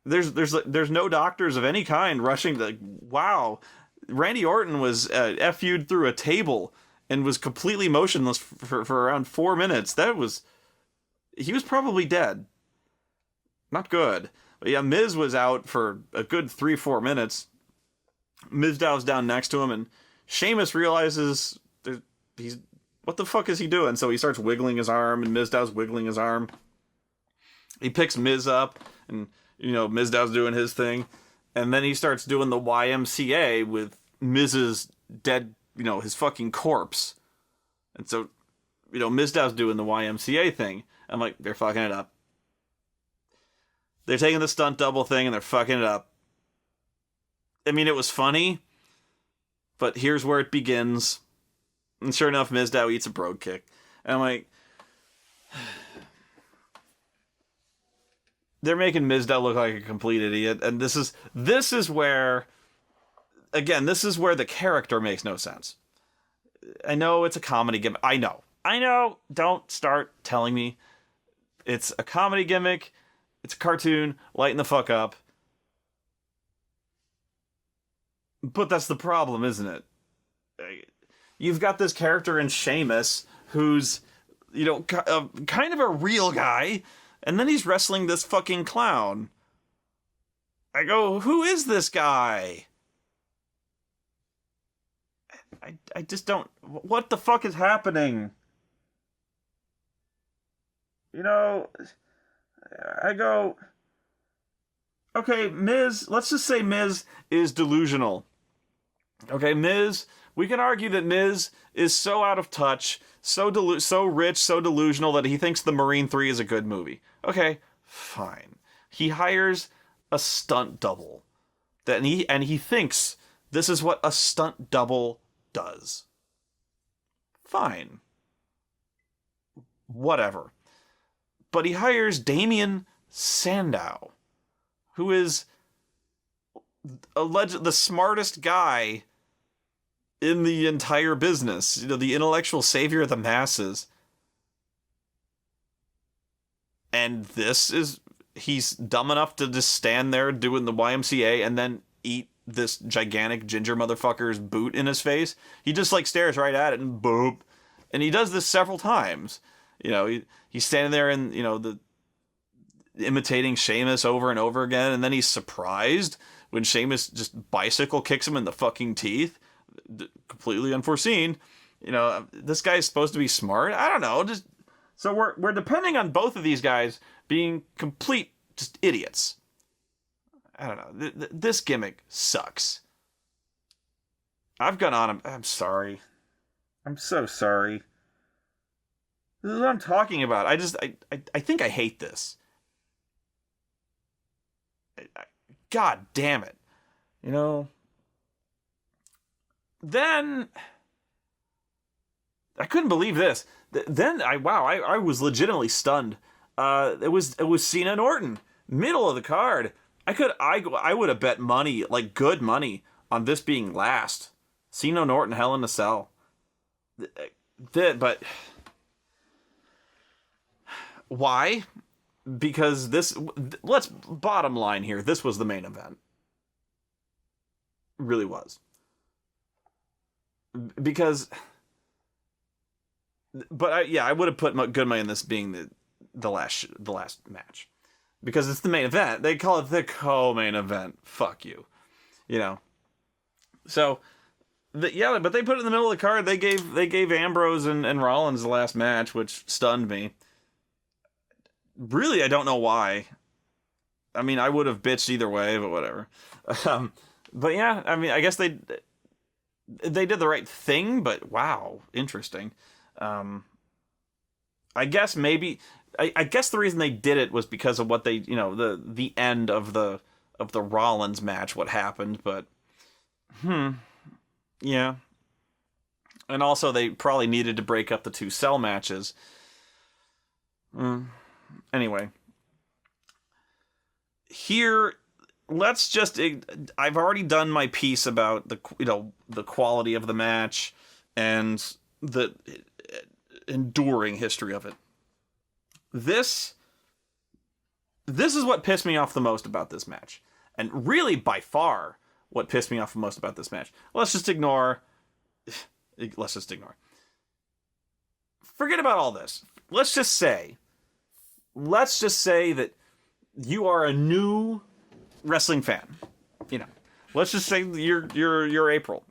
There's no doctors of any kind rushing to, wow, Randy Orton was FU'd through a table and was completely motionless for around 4 minutes. He was probably dead. Not good. But yeah, Miz was out for a good 3-4 minutes. Mizdow's down next to him, and Sheamus realizes what the fuck is he doing? So he starts wiggling his arm, and Mizdow's wiggling his arm. He picks Miz up, and you know, Mizdow's doing his thing, and then he starts doing the YMCA with Miz's dead, you know, his fucking corpse. And so, you know, Mizdow's doing the YMCA thing. I'm like, they're fucking it up. They're taking the stunt double thing and they're fucking it up. I mean, it was funny, but here's where it begins. And sure enough, Mizdow eats a brogue kick. And I'm like, they're making Mizdow look like a complete idiot, and this is where, again, this is where the character makes no sense. I know it's a comedy gimmick. I know. Don't start telling me it's a comedy gimmick. It's a cartoon. Lighten the fuck up. But that's the problem, isn't it? You've got this character in Sheamus who's, you know, kind of a real guy. And then he's wrestling this fucking clown. I go, who is this guy? I just don't... What the fuck is happening? You know, I go... Okay, Miz, let's just say Miz is delusional. Okay, Miz, we can argue that Miz is so out of touch, so rich, so delusional that he thinks The Marine 3 is a good movie. Okay, fine. He hires a stunt double. And he thinks this is what a stunt double does. Fine. Whatever. But he hires Damien Sandow, who is the smartest guy in the entire business. You know, the intellectual savior of the masses. And he's dumb enough to just stand there doing the YMCA and then eat this gigantic ginger motherfucker's boot in his face. He just like stares right at it and boop. And he does this several times. You know, he's standing there and, you know, imitating Sheamus over and over again, and then he's surprised when Sheamus just bicycle kicks him in the fucking teeth. Completely unforeseen. You know, this guy's supposed to be smart. I don't know. So we're depending on both of these guys being complete just idiots. I don't know. This gimmick sucks. I've gone on. I'm sorry. I'm so sorry. This is what I'm talking about. I think I hate this. God damn it. You know. Then I couldn't believe this. Then I was legitimately stunned. It was Cena and Orton, middle of the card. I would have bet money, like good money, on this being last. Cena and Orton, Hell in a Cell. But why? Because let's bottom line here. This was the main event. Really was. Because, but I would have put good money in this being the last match, because it's the main event. They call it the co-main event. Fuck you, you know. So, but they put it in the middle of the card. They gave Ambrose and Rollins the last match, which stunned me. Really, I don't know why. I mean, I would have bitched either way, but whatever. But yeah, I mean, I guess they did the right thing, but wow, interesting. I guess maybe I guess the reason they did it was because of what they, the end of the Rollins match, what happened, but yeah. And also they probably needed to break up the two cell matches. Anyway, here I've already done my piece about the quality of the match and the enduring history of it. This is what pissed me off the most about this match. And really, by far, what pissed me off the most about this match. Let's just ignore. Forget about all this. Let's just say that you are a new wrestling fan. Let's just say you're April.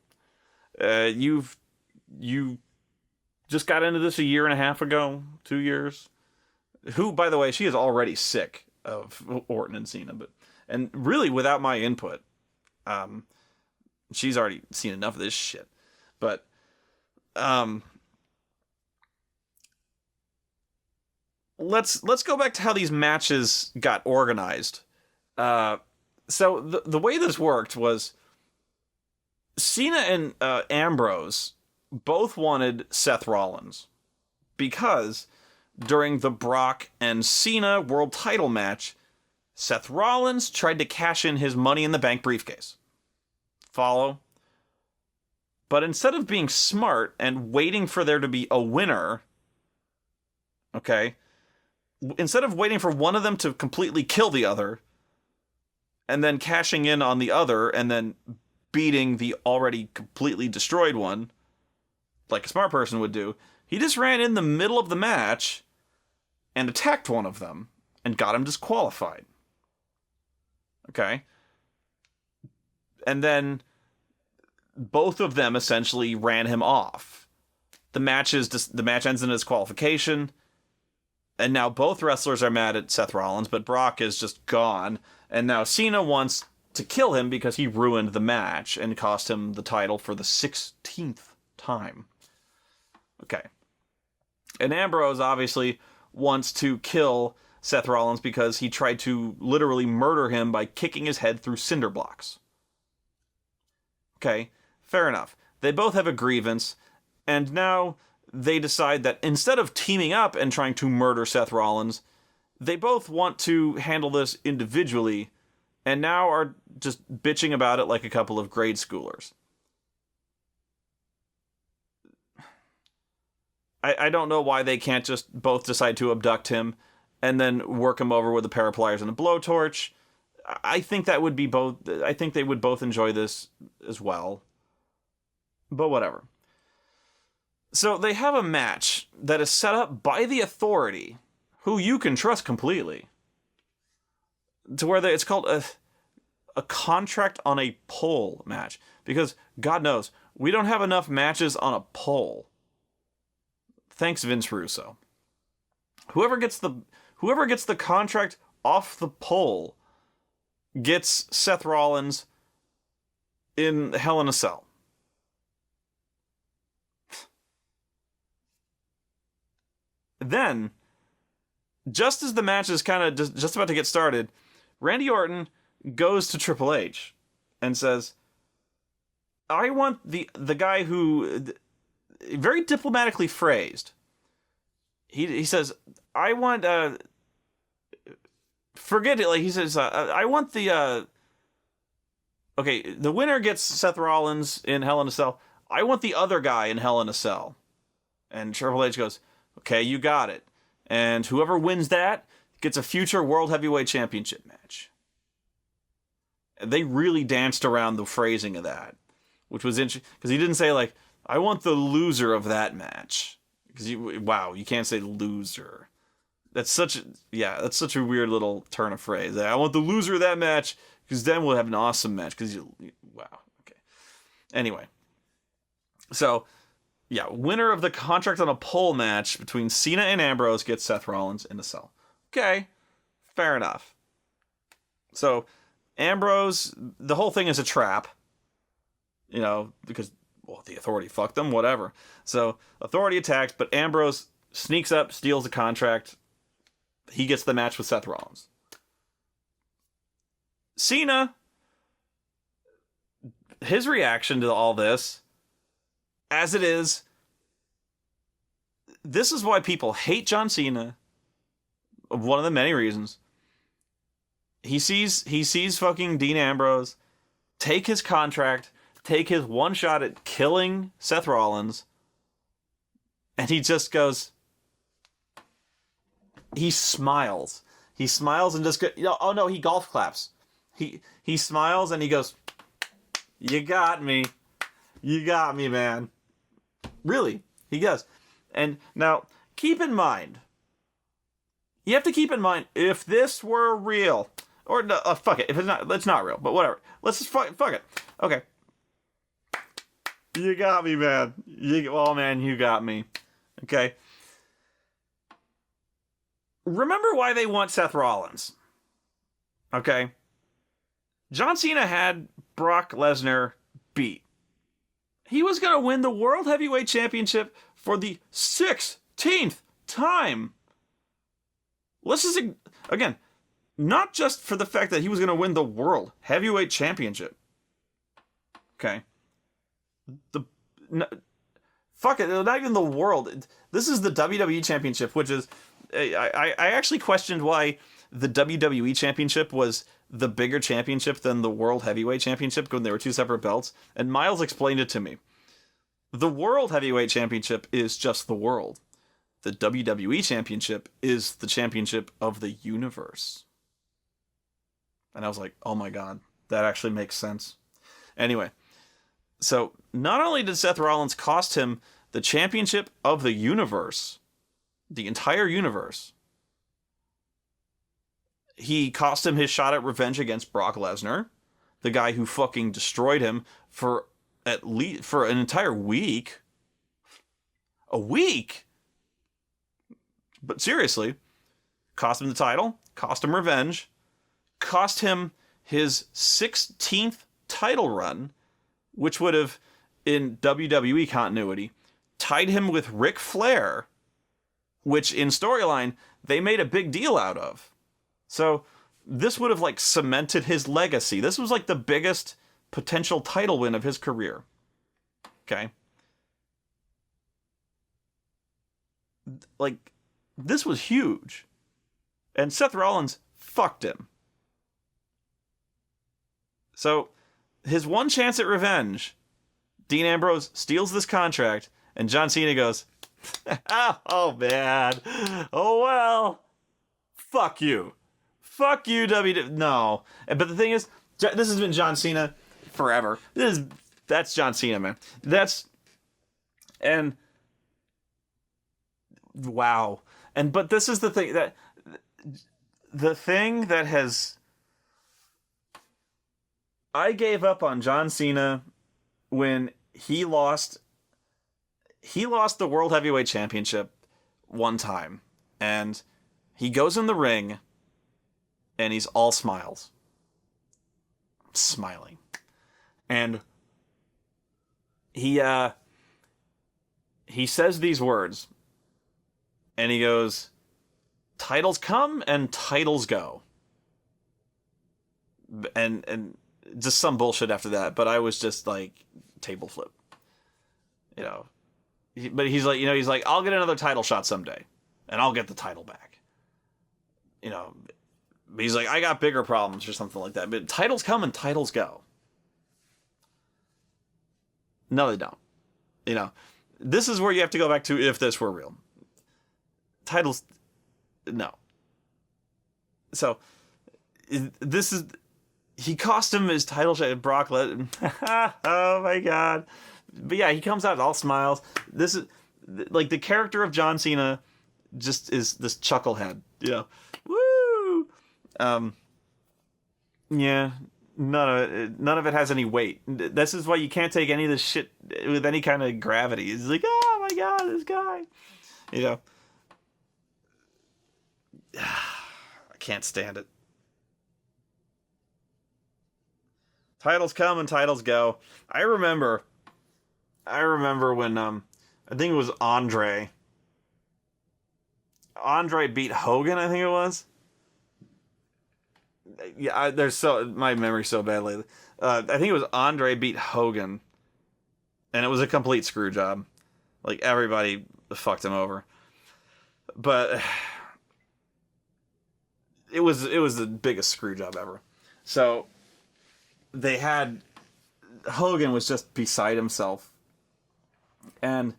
You just got into this a year and a half ago, 2 years. Who, by the way, she is already sick of Orton and Cena, and really without my input. She's already seen enough of this shit. But let's go back to how these matches got organized. So the way this worked was Cena and Ambrose both wanted Seth Rollins because during the Brock and Cena world title match, Seth Rollins tried to cash in his Money in the Bank briefcase. Follow? But instead of being smart and waiting for there to be a winner, okay, instead of waiting for one of them to completely kill the other, and then cashing in on the other, and then beating the already completely destroyed one, like a smart person would do, he just ran in the middle of the match and attacked one of them and got him disqualified. Okay? And then both of them essentially ran him off. The match ends in disqualification, and now both wrestlers are mad at Seth Rollins, but Brock is just gone, and now Cena wants to kill him because he ruined the match and cost him the title for the 16th time. Okay. And Ambrose obviously wants to kill Seth Rollins because he tried to literally murder him by kicking his head through cinder blocks. Okay, fair enough. They both have a grievance, and now they decide that instead of teaming up and trying to murder Seth Rollins, they both want to handle this individually, and now are just bitching about it like a couple of grade schoolers. I don't know why they can't just both decide to abduct him and then work him over with a pair of pliers and a blowtorch. I think that would be both. I think they would both enjoy this as well. But whatever. So they have a match that is set up by the Authority, who you can trust completely, to where it's called a contract on a pole match. Because, God knows, we don't have enough matches on a pole. Thanks, Vince Russo. Whoever gets the contract off the pole gets Seth Rollins in Hell in a Cell. Then, just as the match is kind of just about to get started, Randy Orton goes to Triple H and says, I want the guy who, very diplomatically phrased, he says, I want forget it. Like he says, I want the okay, the winner gets Seth Rollins in Hell in a Cell. I want the other guy in Hell in a Cell. And Triple H goes, okay, you got it. And whoever wins that gets a future World Heavyweight Championship match. And they really danced around the phrasing of that, which was interesting because he didn't say like, I want the loser of that match. Because you can't say loser. That's such a weird little turn of phrase. I want the loser of that match because then we'll have an awesome match. Wow. Okay. Anyway. So, yeah, winner of the contract on a pole match between Cena and Ambrose gets Seth Rollins in the cell. Okay. Fair enough. So, Ambrose, the whole thing is a trap. You know, because, well, the Authority fucked them, whatever. So, Authority attacks, but Ambrose sneaks up, steals the contract. He gets the match with Seth Rollins. Cena, his reaction to all this, as it is, this is why people hate John Cena. One of the many reasons. He sees fucking Dean Ambrose take his contract, take his one shot at killing Seth Rollins, and he just goes, he smiles. He smiles and just oh no, he golf claps. He smiles and he goes, you got me. You got me, man. Really, he does. And now, keep in mind, you have to keep in mind, if this were real, or no, fuck it, if it's not real, but whatever. Let's just fuck it. Okay. You got me, man. Man, you got me. Okay. Remember why they want Seth Rollins. Okay. John Cena had Brock Lesnar beat. He was going to win the World Heavyweight Championship for the 16th time. Let's just, again, not just for the fact that he was going to win the World Heavyweight Championship. Okay. Fuck it, not even the World. This is the WWE Championship, which is, I actually questioned why the WWE Championship was the bigger championship than the World Heavyweight Championship when they were two separate belts, and Miles explained it to me. The World Heavyweight Championship is just the world. The WWE Championship is the championship of the universe. And I was like, oh my god, that actually makes sense. Anyway, so not only did Seth Rollins cost him the championship of the universe, the entire universe, he cost him his shot at revenge against Brock Lesnar, the guy who fucking destroyed him for an entire week. A week? But seriously, cost him the title, cost him revenge, cost him his 16th title run, which would have, in WWE continuity, tied him with Ric Flair, which in storyline, they made a big deal out of. So this would have like cemented his legacy. This was like the biggest potential title win of his career. Okay. Like, this was huge. And Seth Rollins fucked him. So, his one chance at revenge, Dean Ambrose steals this contract, and John Cena goes, oh man, oh well, fuck you. Fuck you, WWE. No. But the thing is, this has been John Cena forever. That's John Cena, man. And wow. But this is the thing that has, I gave up on John Cena when he lost the World Heavyweight Championship one time, and he goes in the ring and he's all smiles. Smiling. And he says these words, and he goes, titles come and titles go. And just some bullshit after that, but I was just like, table flip. You know. But he's like, I'll get another title shot someday, and I'll get the title back. You know, He's like, I got bigger problems or something like that. But titles come and titles go. No, they don't. You know, this is where you have to go back to if this were real. Titles, no. So, this is, he cost him his title shot, Brock Lesnar. Oh my God. But yeah, he comes out all smiles. This is, like, the character of John Cena just is this chucklehead, you know. Woo! Yeah, none of it has any weight. This is why you can't take any of this shit with any kind of gravity. It's like, oh my God, this guy, you know. I can't stand it. Titles come and titles go. I remember when I think it was Andre beat Hogan, I think it was. Yeah, my memory's so bad lately. I think it was Andre beat Hogan, and it was a complete screw job. Like, everybody fucked him over. But it was the biggest screw job ever. So Hogan was just beside himself, and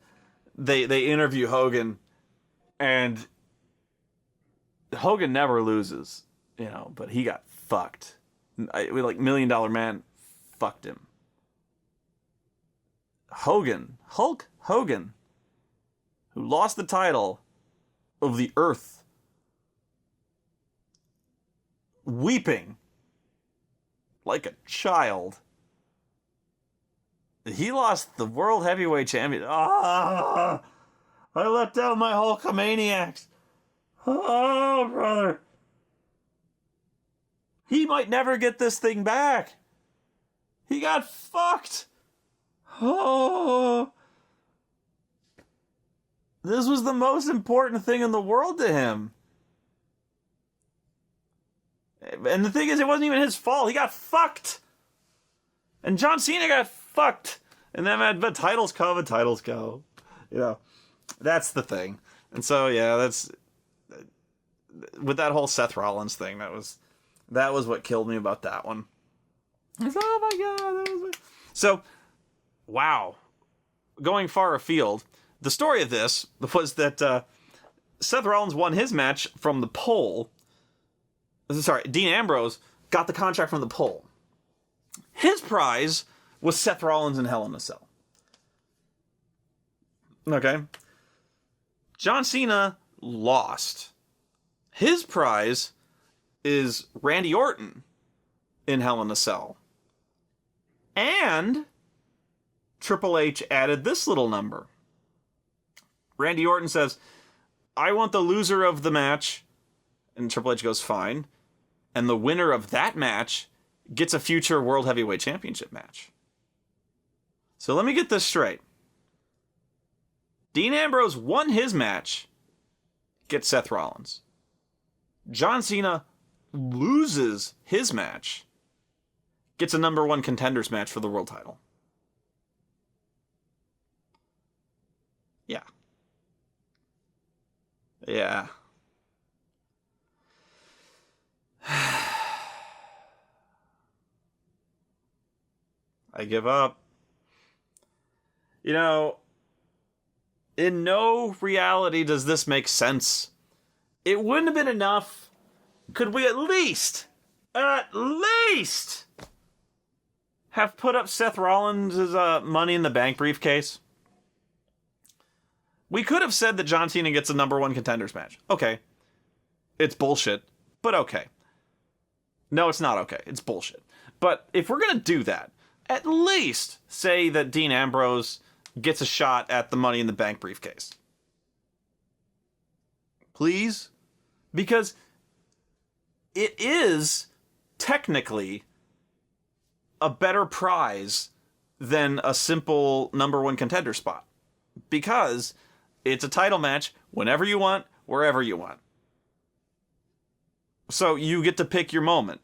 they interview Hogan, and Hogan never loses, you know, but he got fucked. Like, $1 Million Man fucked him. Hulk Hogan, who lost the title of the Earth, weeping like a child. He lost the World Heavyweight Champion. I let down my Hulkamaniacs. Oh, brother. He might never get this thing back. He got fucked. Oh. This was the most important thing in the world to him. And the thing is, it wasn't even his fault. He got fucked. And John Cena got fucked. And then, but titles come and titles go. You know, that's the thing. And so, yeah, that's, with that whole Seth Rollins thing, that was what killed me about that one. I thought, oh my God, that was it. So, wow. Going far afield, the story of this was that Seth Rollins won his match from the pole. Sorry, Dean Ambrose got the contract from the pole. His prize was Seth Rollins in Hell in a Cell. Okay. John Cena lost. His prize is Randy Orton in Hell in a Cell. And Triple H added this little number. Randy Orton says, I want the loser of the match. And Triple H goes, fine. And the winner of that match gets a future World Heavyweight Championship match. So let me get this straight. Dean Ambrose won his match, gets Seth Rollins. John Cena loses his match, gets a number one contenders match for the world title. Yeah. Yeah. I give up. You know, in no reality does this make sense. It wouldn't have been enough. Could we at least have put up Seth Rollins' Money in the Bank briefcase? We could have said that John Cena gets a number one contenders match. Okay. It's bullshit, but okay. No, it's not okay. It's bullshit. But if we're going to do that, at least say that Dean Ambrose gets a shot at the Money in the Bank briefcase. Please? Because it is technically a better prize than a simple number one contender spot. Because it's a title match whenever you want, wherever you want. So you get to pick your moment.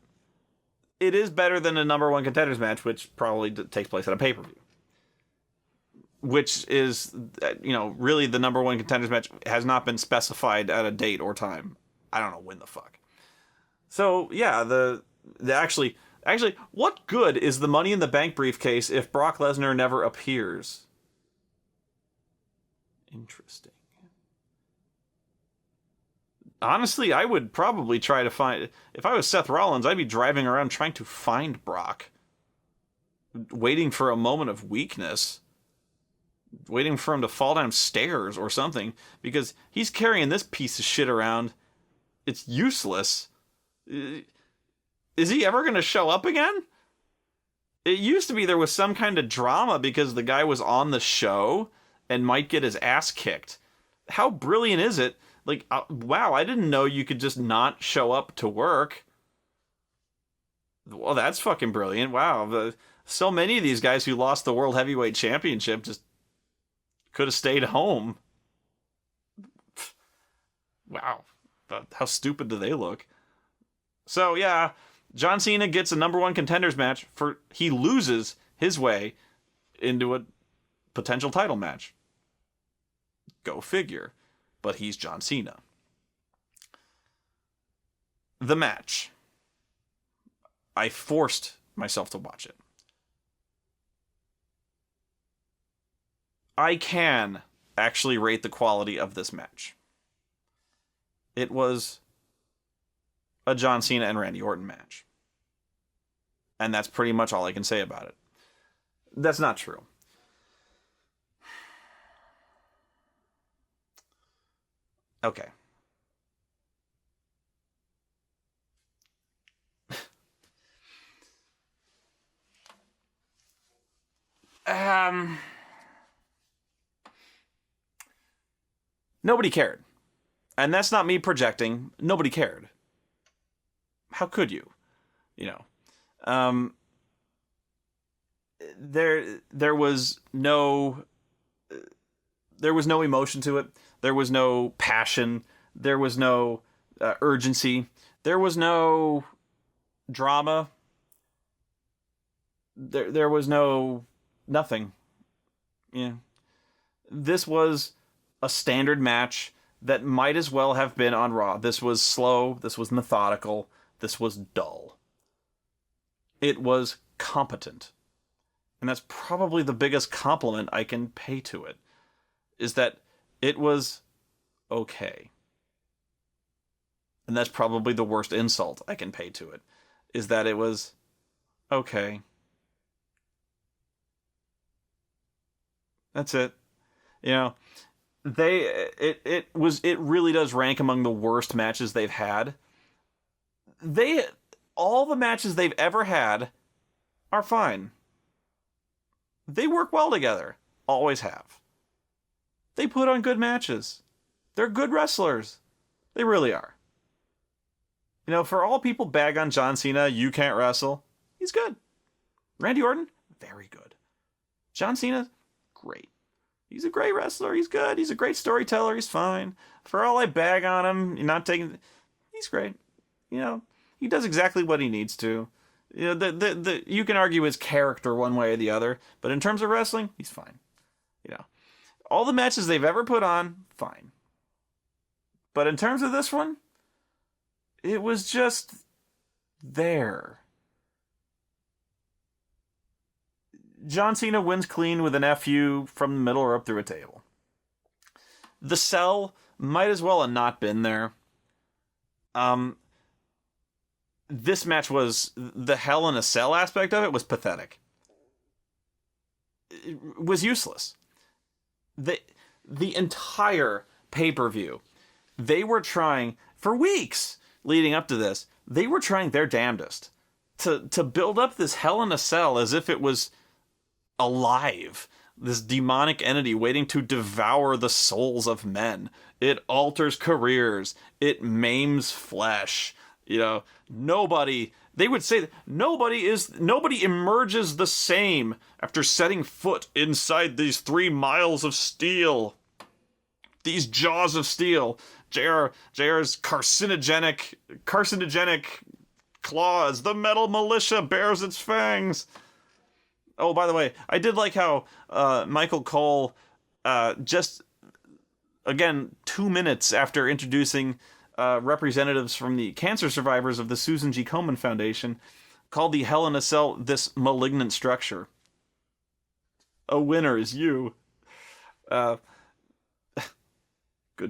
It is better than a number one contenders match, which probably takes place at a pay-per-view. Which is, really the number one contenders match has not been specified at a date or time. I don't know when the fuck. So yeah, the actually, what good is the Money in the Bank briefcase if Brock Lesnar never appears? Interesting. Honestly, I would probably try to find. If I was Seth Rollins, I'd be driving around trying to find Brock, waiting for a moment of weakness, waiting for him to fall down stairs or something, because he's carrying this piece of shit around. It's useless. Is he ever going to show up again? It used to be there was some kind of drama because the guy was on the show and might get his ass kicked. How brilliant is it? Like, wow, I didn't know you could just not show up to work. Well, that's fucking brilliant. Wow. So many of these guys who lost the World Heavyweight Championship just could have stayed home. Wow. But how stupid do they look? So, yeah, John Cena gets a number one contenders match for he loses his way into a potential title match. Go figure. But he's John Cena. The match. I forced myself to watch it. I can actually rate the quality of this match. It was a John Cena and Randy Orton match. And that's pretty much all I can say about it. That's not true. Okay. Nobody cared. And that's not me projecting. Nobody cared. How could you? You know. There was no emotion to it. There was no passion. There was no urgency. There was no drama. There was no nothing. Yeah. This was a standard match that might as well have been on Raw. This was slow. This was methodical. This was dull. It was competent. And that's probably the biggest compliment I can pay to it, is that it was okay. And that's probably the worst insult I can pay to it, is that it was okay. That's it. You know, it really does rank among the worst matches they've had. All the matches they've ever had are fine. They work well together. Always have. They put on good matches. They're good wrestlers. They really are. You know, for all people bag on John Cena, you can't wrestle. He's good. Randy Orton, very good. John Cena, great. He's a great wrestler. He's good. He's a great storyteller. He's fine. For all I bag on him, he's great. You know, he does exactly what he needs to. You know, you can argue his character one way or the other, but in terms of wrestling, he's fine. You know, all the matches they've ever put on, fine. But in terms of this one, it was just there. John Cena wins clean with an FU from the middle or up through a table. The sell might as well have not been there. This match was, the Hell in a Cell aspect of it was pathetic. It was useless. The entire pay-per-view, they were trying, for weeks leading up to this, they were trying their damnedest to build up this Hell in a Cell as if it was alive, this demonic entity waiting to devour the souls of men. It alters careers. It maims flesh. You know, they would say that nobody emerges the same after setting foot inside these 3 miles of steel. These jaws of steel. JR's carcinogenic claws. The metal militia bears its fangs. Oh, by the way, I did like how Michael Cole just, again, 2 minutes after introducing representatives from the cancer survivors of the Susan G. Komen Foundation called the Hell in a Cell this malignant structure. A winner is you. Good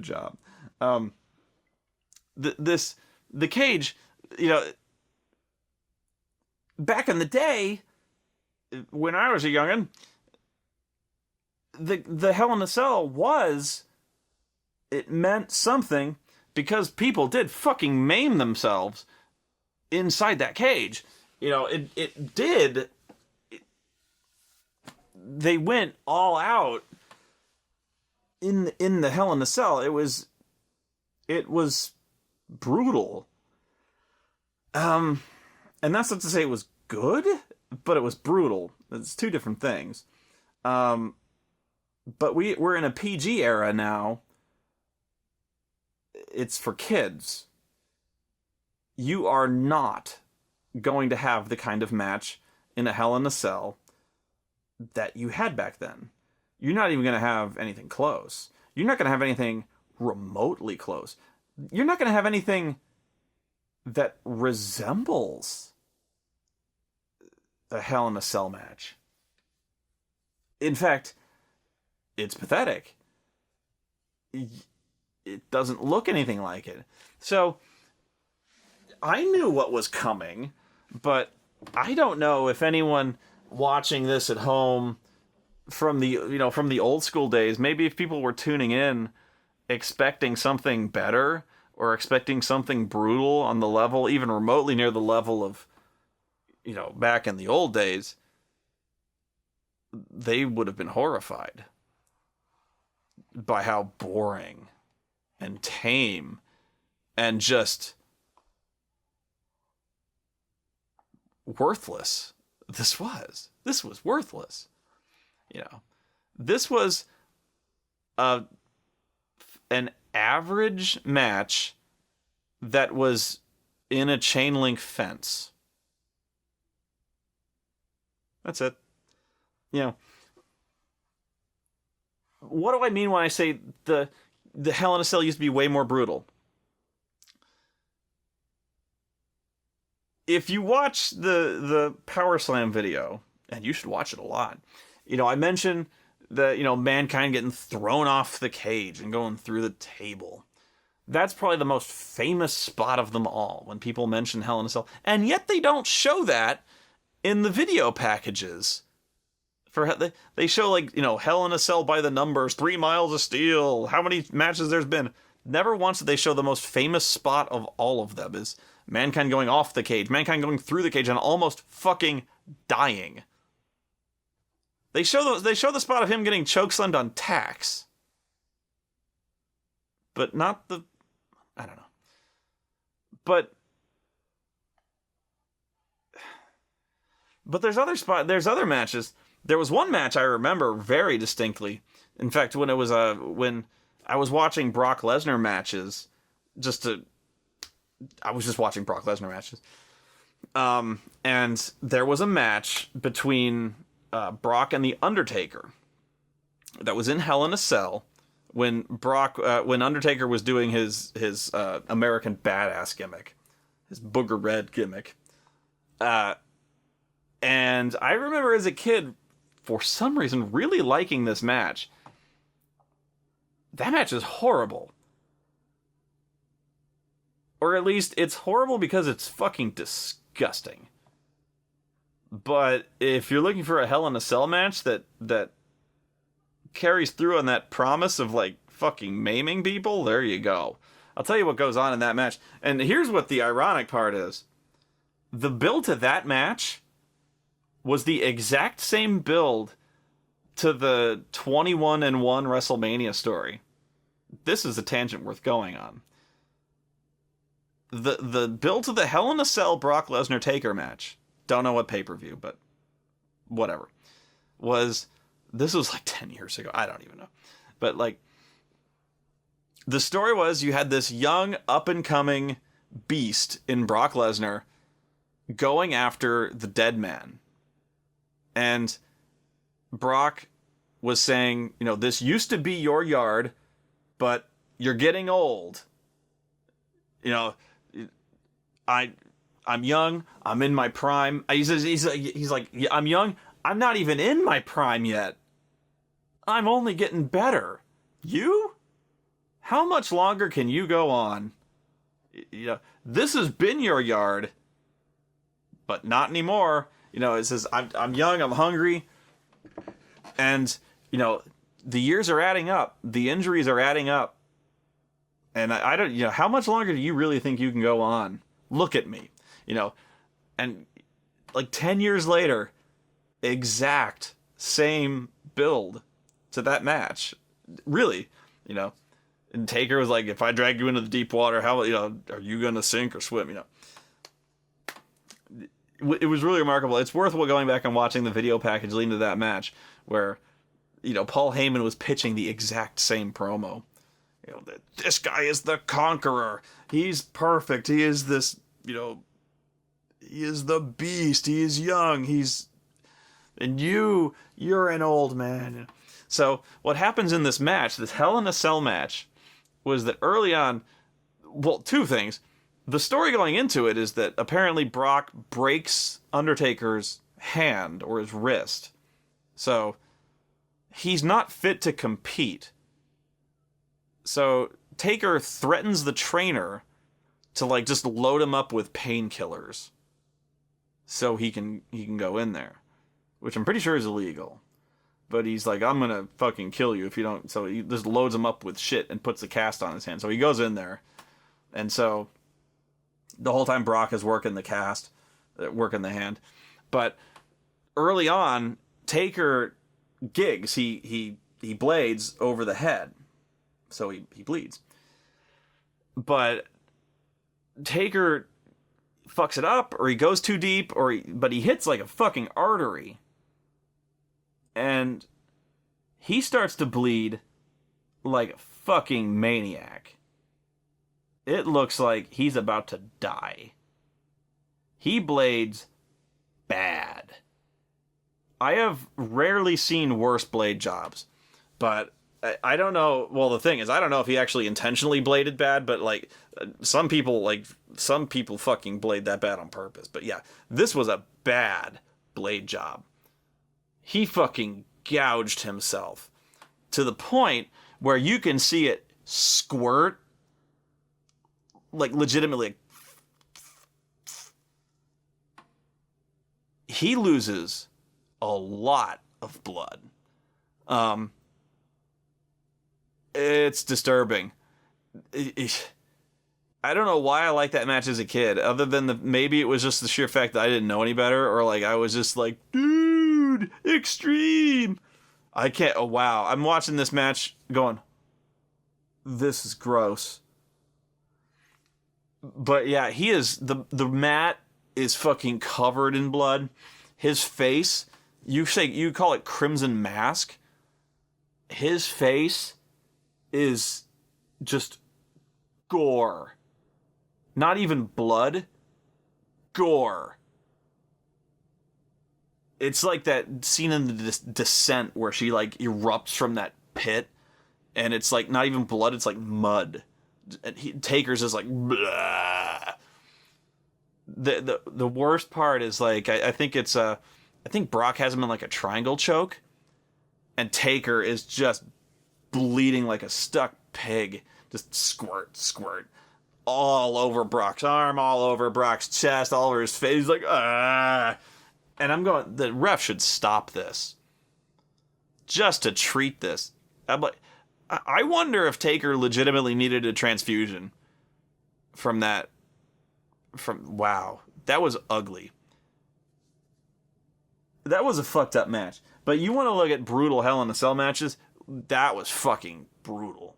job. The cage, back in the day, when I was a youngin', the Hell in a Cell it meant something because people did fucking maim themselves inside that cage. They went all out in the Hell in a Cell. It was brutal. And that's not to say it was good, but it was brutal. It's two different things. But we're in a PG era now. It's for kids. You are not going to have the kind of match in a Hell in a Cell that you had back then. You're not even going to have anything close. You're not going to have anything remotely close. You're not going to have anything that resembles a Hell in a Cell match. In fact, it's pathetic. It doesn't look anything like it. So, I knew what was coming, but I don't know if anyone watching this at home from the old school days, maybe if people were tuning in expecting something better or expecting something brutal on the level, even remotely near the level of, back in the old days, they would have been horrified by how boring and tame and just worthless this was. This was worthless. This was an average match that was in a chain link fence. That's it. What do I mean when I say the Hell in a Cell used to be way more brutal? If you watch the Power Slam video, and you should watch it a lot, I mentioned the, Mankind getting thrown off the cage and going through the table. That's probably the most famous spot of them all when people mention Hell in a Cell. And yet they don't show that in the video packages. They show, Hell in a Cell by the numbers, 3 miles of steel, how many matches there's been. Never once did they show the most famous spot of all of them is Mankind going off the cage, Mankind going through the cage and almost fucking dying. They show the spot of him getting chokeslammed on tacks. But not I don't know. But there's other matches. There was one match I remember very distinctly. In fact, when I was watching Brock Lesnar matches, I was just watching Brock Lesnar matches. And there was a match between Brock and The Undertaker that was in Hell in a Cell when Undertaker was doing his American Badass gimmick, his Booger Red gimmick. And I remember as a kid, for some reason, really liking this match. That match is horrible. Or at least, it's horrible because it's fucking disgusting. But if you're looking for a Hell in a Cell match that carries through on that promise of, fucking maiming people, there you go. I'll tell you what goes on in that match. And here's what the ironic part is. The build to that match was the exact same build to the 21-1 WrestleMania story. This is a tangent worth going on. The build to the Hell in a Cell Brock Lesnar Taker match, don't know what pay-per-view, but whatever, this was 10 years ago. I don't even know. But the story was you had this young up-and-coming beast in Brock Lesnar going after the dead man. And Brock was saying, this used to be your yard, but you're getting old. You know, I'm young. I'm in my prime. He's like, yeah, I'm young. I'm not even in my prime yet. I'm only getting better. You? How much longer can you go on? You know, this has been your yard, but not anymore. You know, it says, I'm young, I'm hungry, and, you know, the years are adding up. The injuries are adding up. And I don't, you know, how much longer do you really think you can go on? Look at me, you know, and like 10 years later, exact same build to that match. Really, you know, and Taker was like, if I drag you into the deep water, how, you know, are you going to sink or swim, you know? It was really remarkable. It's worth going back and watching the video package leading to that match where, you know, Paul Heyman was pitching the exact same promo. You know, this guy is the conqueror. He's perfect. He is this, you know, he is the beast. He is young. And you're an old man. So what happens in this match, this Hell in a Cell match, was that early on, well, two things. The story going into it is that apparently Brock breaks Undertaker's hand or his wrist. So he's not fit to compete. So Taker threatens the trainer to like just load him up with painkillers so he can go in there, which I'm pretty sure is illegal. But he's like, I'm gonna fucking kill you if you don't. So he just loads him up with shit and puts the cast on his hand. So he goes in there, and so the whole time Brock is working the cast, working the hand. But early on, Taker gigs. He blades over the head, so he bleeds. But Taker fucks it up, or he goes too deep, but he hits like a fucking artery. And he starts to bleed like a fucking maniac. It looks like he's about to die. He blades bad. I have rarely seen worse blade jobs, but I don't know. Well, the thing is, I don't know if he actually intentionally bladed bad, but like some people fucking blade that bad on purpose. But yeah, this was a bad blade job. He fucking gouged himself to the point where you can see it squirt, like legitimately. He loses a lot of blood. It's disturbing. I don't know why I liked that match as a kid, other than maybe it was just the sheer fact that I didn't know any better, or like I was just like, dude, extreme. I can't. Oh wow, I'm watching this match going, this is gross. But yeah, he is the mat is fucking covered in blood. His face, you call it Crimson Mask. His face is just gore. Not even blood. Gore. It's like that scene in the Descent where she like erupts from that pit, and it's like not even blood, it's like mud. And Taker's is like blah. The worst part is like I think Brock has him in like a triangle choke, and Taker is just bleeding like a stuck pig, just squirt all over Brock's arm, all over Brock's chest, all over his face. He's like, ah. And I'm going, the ref should stop this just to treat this. I'm like, I wonder if Taker legitimately needed a transfusion from that. Wow, that was ugly. That was a fucked up match. But you want to look at brutal Hell in a Cell matches? That was fucking brutal.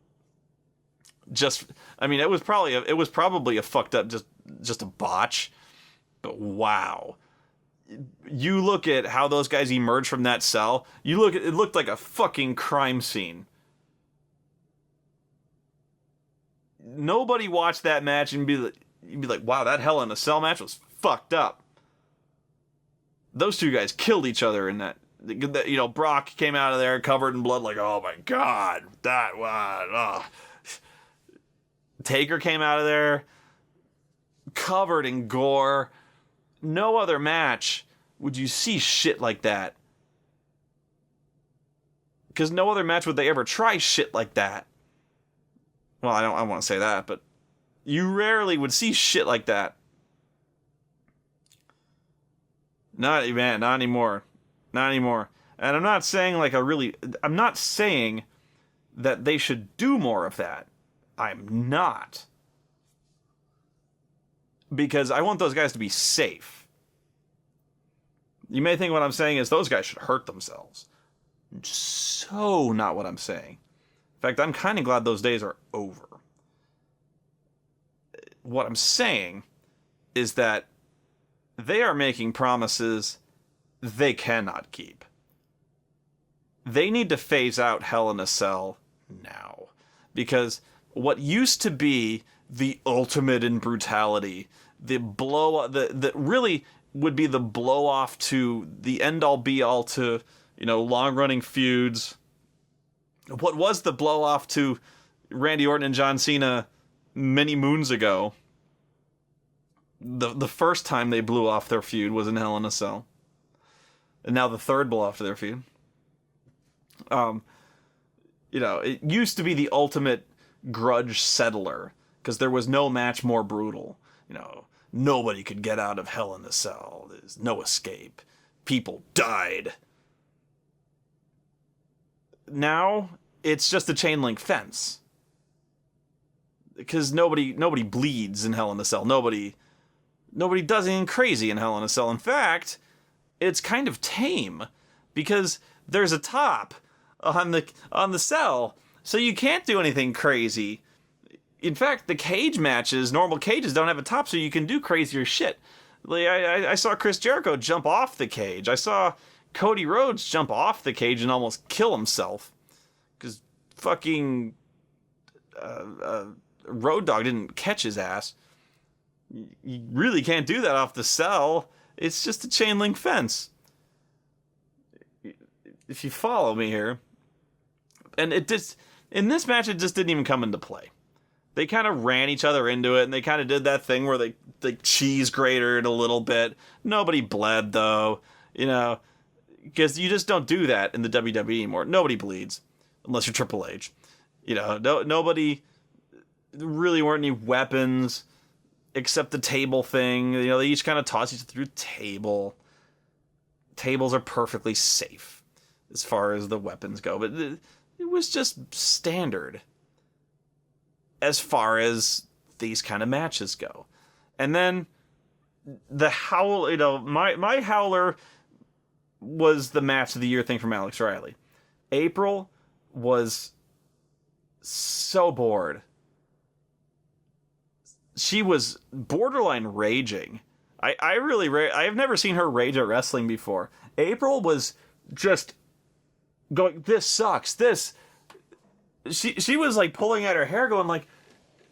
It was probably a fucked up, just a botch. But wow. You look at how those guys emerged from that cell. It looked like a fucking crime scene. Nobody watched that match and you'd be like, wow, that Hell in a Cell match was fucked up. Those two guys killed each other in that. You know, Brock came out of there covered in blood, like, oh my god, that one. Oh. Taker came out of there covered in gore. No other match would you see shit like that. Because no other match would they ever try shit like that. Well, I want to say that, but you rarely would see shit like that. Not anymore. Not anymore. And I'm not saying I'm not saying that they should do more of that. I'm not. Because I want those guys to be safe. You may think what I'm saying is those guys should hurt themselves. So not what I'm saying. In fact, I'm kind of glad those days are over. What I'm saying is that they are making promises they cannot keep. They need to phase out Hell in a Cell now. Because what used to be the ultimate in brutality, the really would be the blow off to the end all be all to, long running feuds. What was the blow off to Randy Orton and John Cena many moons ago? The first time they blew off their feud was in Hell in a Cell. And now the third blow off to their feud. It used to be the ultimate grudge settler, because there was no match more brutal. Nobody could get out of Hell in a Cell. There's no escape. People died. Now, it's just a chain link fence. Because nobody bleeds in Hell in a Cell. Nobody does anything crazy in Hell in a Cell. In fact, it's kind of tame, because there's a top on the cell, so you can't do anything crazy. In fact, the cage matches, normal cages, don't have a top, so you can do crazier shit. I saw Chris Jericho jump off the cage. I saw Cody Rhodes jump off the cage and almost kill himself, because fucking Road Dogg didn't catch his ass. You really can't do that off the cell. It's just a chain link fence. If you follow me here. And in this match, it just didn't even come into play. They kind of ran each other into it, and they kind of did that thing where they cheese grated a little bit. Nobody bled, though, because you just don't do that in the WWE anymore. Nobody bleeds, unless you're Triple H. Nobody, really weren't any weapons, except the table thing. They each kind of toss each other through table. Tables are perfectly safe as far as the weapons go, but it was just standard as far as these kind of matches go. And then the howl, my howler was the match of the year thing from Alex Riley. April was so bored. She was borderline raging. I've never seen her rage at wrestling before. April was just going, this sucks. She was like pulling at her hair going like,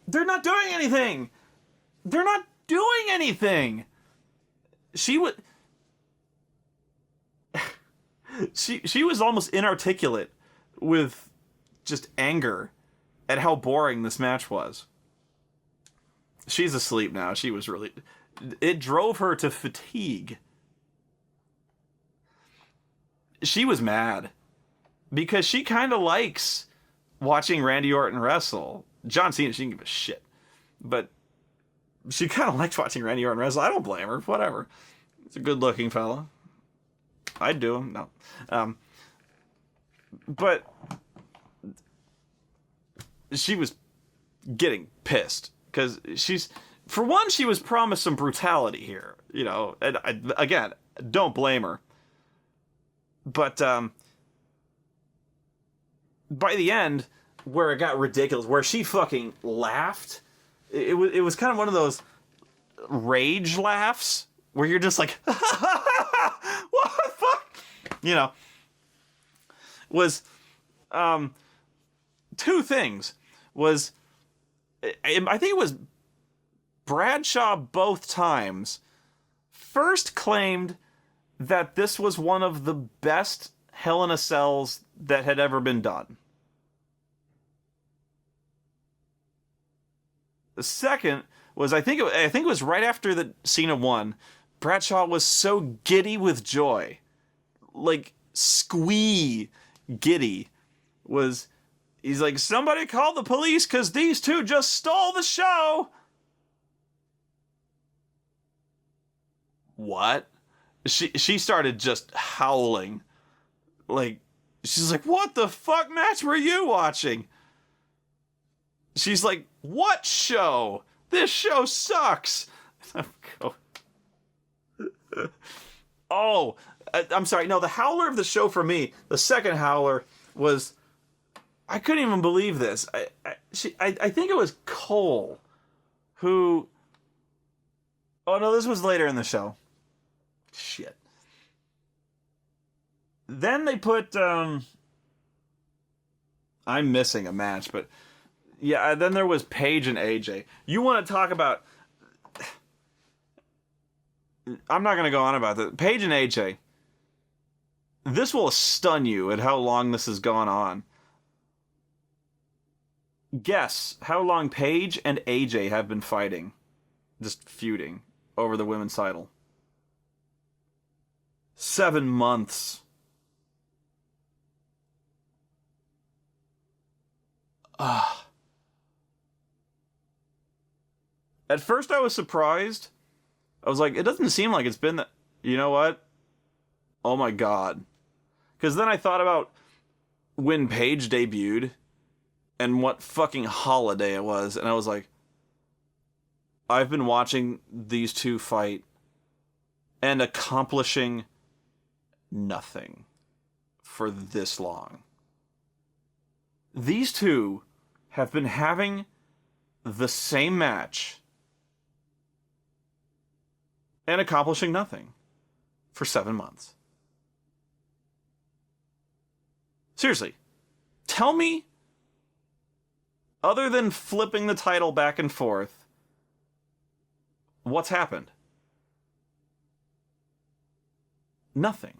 they're not doing anything. They're not doing anything. She was almost inarticulate with just anger at how boring this match was. She's asleep now. It drove her to fatigue. She was mad because she kind of likes watching Randy Orton wrestle. John Cena, she didn't give a shit. But she kind of likes watching Randy Orton wrestle. I don't blame her. Whatever. He's a good-looking fella. I'd do him. No. But she was getting pissed. Because for one, she was promised some brutality here. And again, don't blame her. But by the end, where it got ridiculous, where she fucking laughed, it was kind of one of those rage laughs where you're just like, what the fuck? Was two things. Was I think it was Bradshaw both times first claimed that this was one of the best Hell in a Cells that had ever been done. The second was I think it was right after the Cena won. Bradshaw was so giddy with joy, like squee giddy. He's like, somebody call the police because these two just stole the show. What? She started just howling. Like, she's like, what the fuck match were you watching? She's like, what show? This show sucks. Oh, I'm sorry. No, the howler of the show for me, the second howler was, I couldn't even believe this. I think it was Cole who, oh no, this was later in the show. Shit. Then they put, I'm missing a match, but yeah, then there was Paige and AJ. You want to talk about, I'm not going to go on about that. Paige and AJ, this will stun you at how long this has gone on. Guess how long Paige and AJ have been fighting, just feuding over the women's title. 7 months. At first I was surprised. I was like, it doesn't seem like it's been that. You know what? Oh my god. Because then I thought about when Paige debuted and what fucking holiday it was, and I was like, I've been watching these two fight and accomplishing nothing for this long. These two have been having the same match and accomplishing nothing for 7 months. Seriously, tell me, other than flipping the title back and forth, what's happened? Nothing.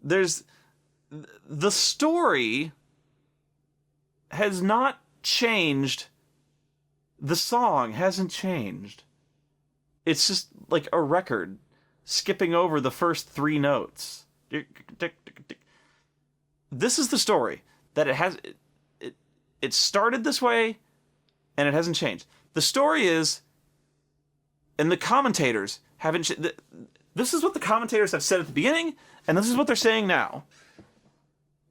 The story has not changed. The song hasn't changed. It's just like a record skipping over the first 3 notes. This is the story that it started this way and it hasn't changed. The story is, and the commentators haven't. This is what the commentators have said at the beginning, and this is what they're saying now.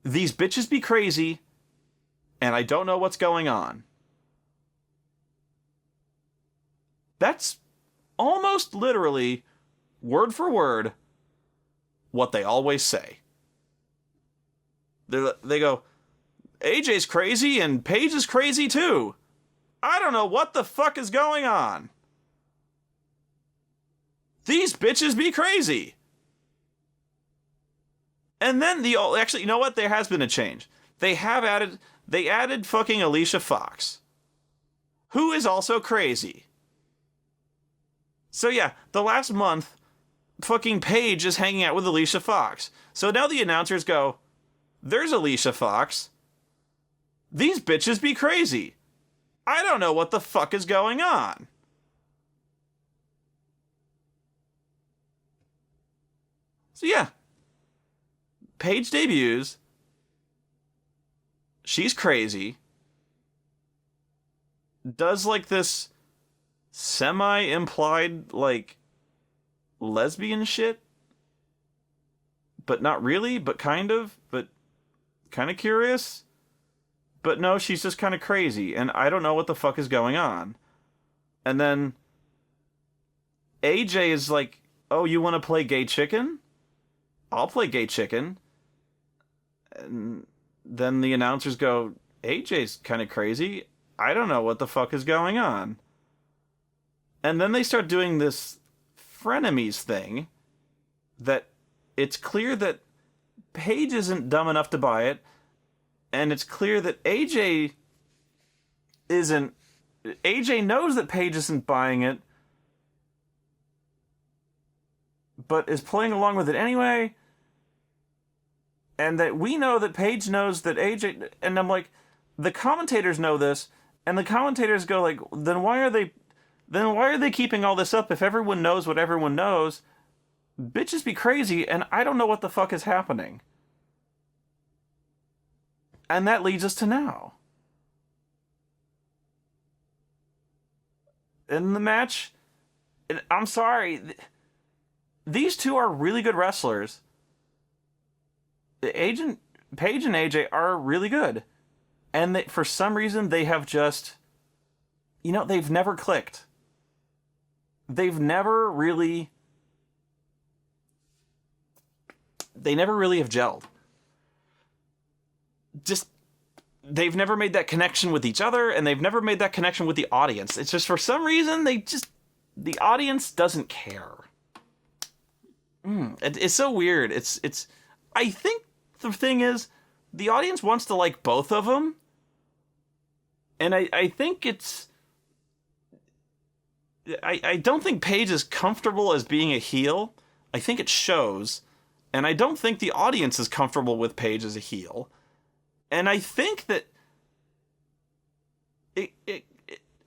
These bitches be crazy, and I don't know what's going on. That's almost literally, word for word, what they always say. They go, AJ's crazy and Paige is crazy too. I don't know what the fuck is going on. These bitches be crazy. And then actually, you know what? There has been a change. They added fucking Alicia Fox, who is also crazy. So yeah, the last month, fucking Paige is hanging out with Alicia Fox. So now the announcers go, there's Alicia Fox. These bitches be crazy. I don't know what the fuck is going on. So yeah, Paige debuts. She's crazy. Does like this semi-implied like lesbian shit. But not really, but kind of curious. But no, she's just kind of crazy, and I don't know what the fuck is going on. And then AJ is like, oh, you want to play gay chicken? I'll play gay chicken. And then the announcers go, AJ's kind of crazy. I don't know what the fuck is going on. And then they start doing this frenemies thing that it's clear that Paige isn't dumb enough to buy it. And it's clear that AJ knows that Paige isn't buying it, but is playing along with it anyway. And that we know that Paige knows that AJ, and I'm like, the commentators know this, And the commentators go like, then why are they keeping all this up if everyone knows what everyone knows? Bitches be crazy, and I don't know what the fuck is happening. And that leads us to now. In the match, I'm sorry, these two are really good wrestlers. Paige and AJ are really good. And for some reason, they have just, they've never clicked. They never really have gelled. Just, they've never made that connection with each other, and they've never made that connection with the audience. It's just, for some reason, the audience doesn't care. It's so weird. I think the thing is, the audience wants to like both of them, and I think I don't think Paige is comfortable as being a heel. I think it shows, and I don't think the audience is comfortable with Paige as a heel. And I think that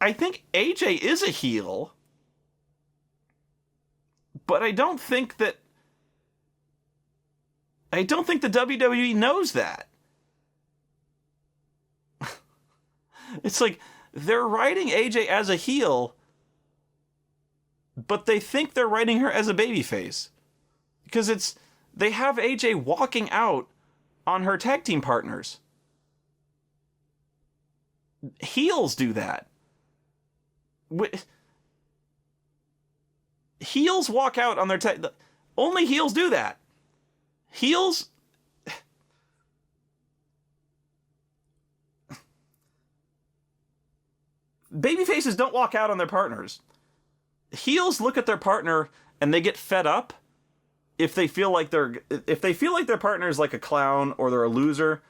I think AJ is a heel, but I don't think the WWE knows that. It's like they're writing AJ as a heel, but they think they're writing her as a babyface. Because they have AJ walking out on her tag team partners. Heels do that. Heels walk out on their tag. Only heels do that. Heels. Babyfaces don't walk out on their partners. Heels look at their partner and they get fed up if they feel like their partner is like a clown or they're a loser.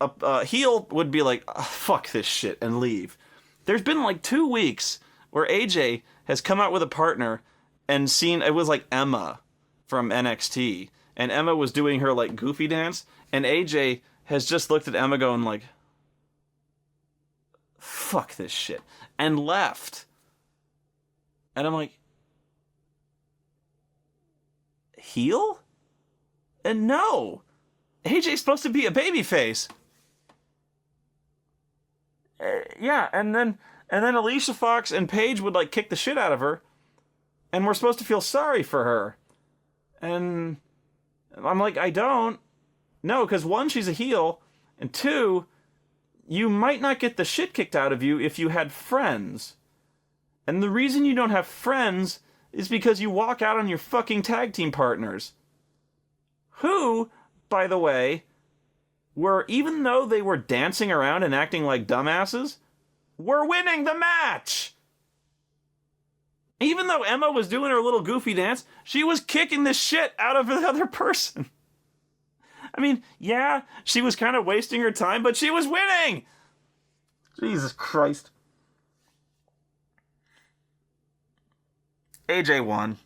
A heel would be like, oh, fuck this shit, and leave. There's been like 2 weeks where AJ has come out with a partner and seen, it was like Emma from NXT, and Emma was doing her like goofy dance, and AJ has just looked at Emma going like, fuck this shit, and left. And I'm like, heel? And no, AJ's supposed to be a babyface. Yeah, and then Alicia Fox and Paige would like kick the shit out of her, and we're supposed to feel sorry for her. And I'm like, I don't. No, because 1, she's a heel, and 2, you might not get the shit kicked out of you if you had friends. And the reason you don't have friends is because you walk out on your fucking tag team partners. Who, by the way, were, even though they were dancing around and acting like dumbasses, were winning the match! Even though Emma was doing her little goofy dance, she was kicking the shit out of the other person. I mean, yeah, she was kind of wasting her time, but she was winning! Jesus Christ. AJ won.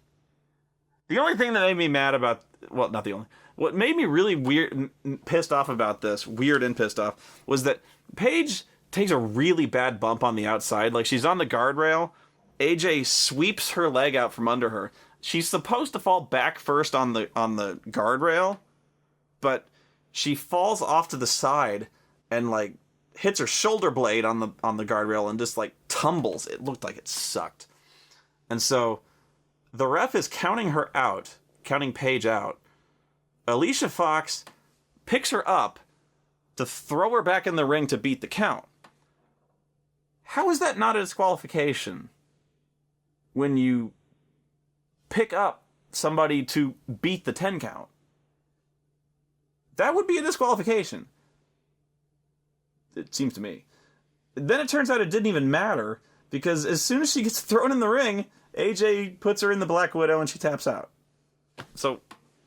The only thing that made me mad about... Well, not the only... What made me really weird and pissed off about this, was that Paige takes a really bad bump on the outside. Like, she's on the guardrail. AJ sweeps her leg out from under her. She's supposed to fall back first on the guardrail, but she falls off to the side and, like, hits her shoulder blade on the guardrail and just, like, tumbles. It looked like it sucked. And so the ref is counting Paige out. Alicia Fox picks her up to throw her back in the ring to beat the count. How is that not a disqualification when you pick up somebody to beat the 10 count? That would be a disqualification. It seems to me. Then it turns out it didn't even matter, because as soon as she gets thrown in the ring, AJ puts her in the Black Widow and she taps out. So,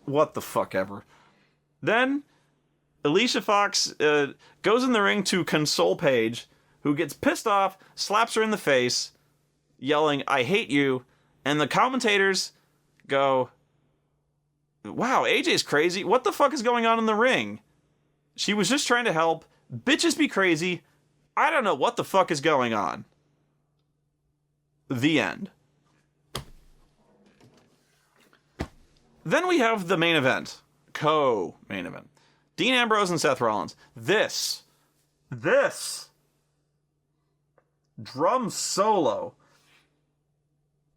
what the fuck ever. Then, Alicia Fox goes in the ring to console Paige, who gets pissed off, slaps her in the face, yelling, "I hate you," and the commentators go, "Wow, AJ's crazy. What the fuck is going on in the ring? She was just trying to help. Bitches be crazy. I don't know what the fuck is going on. The end. Then we have the main event. Co-main event. Dean Ambrose and Seth Rollins. This drum solo.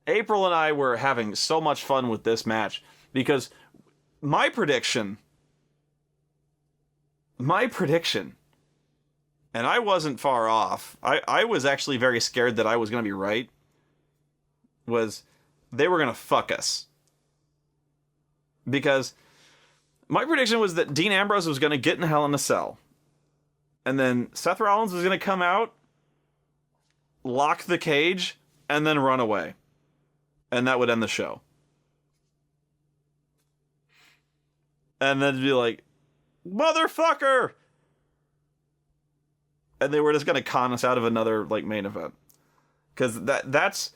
April and I were having so much fun with this match because my prediction, and I wasn't far off. I was actually very scared that I was going to be right, was they were going to fuck us. Because my prediction was that Dean Ambrose was going to get in Hell in a Cell. And then Seth Rollins was going to come out, lock the cage, and then run away. And that would end the show. And then it'd be like, motherfucker! And they were just going to con us out of another like main event. Because that's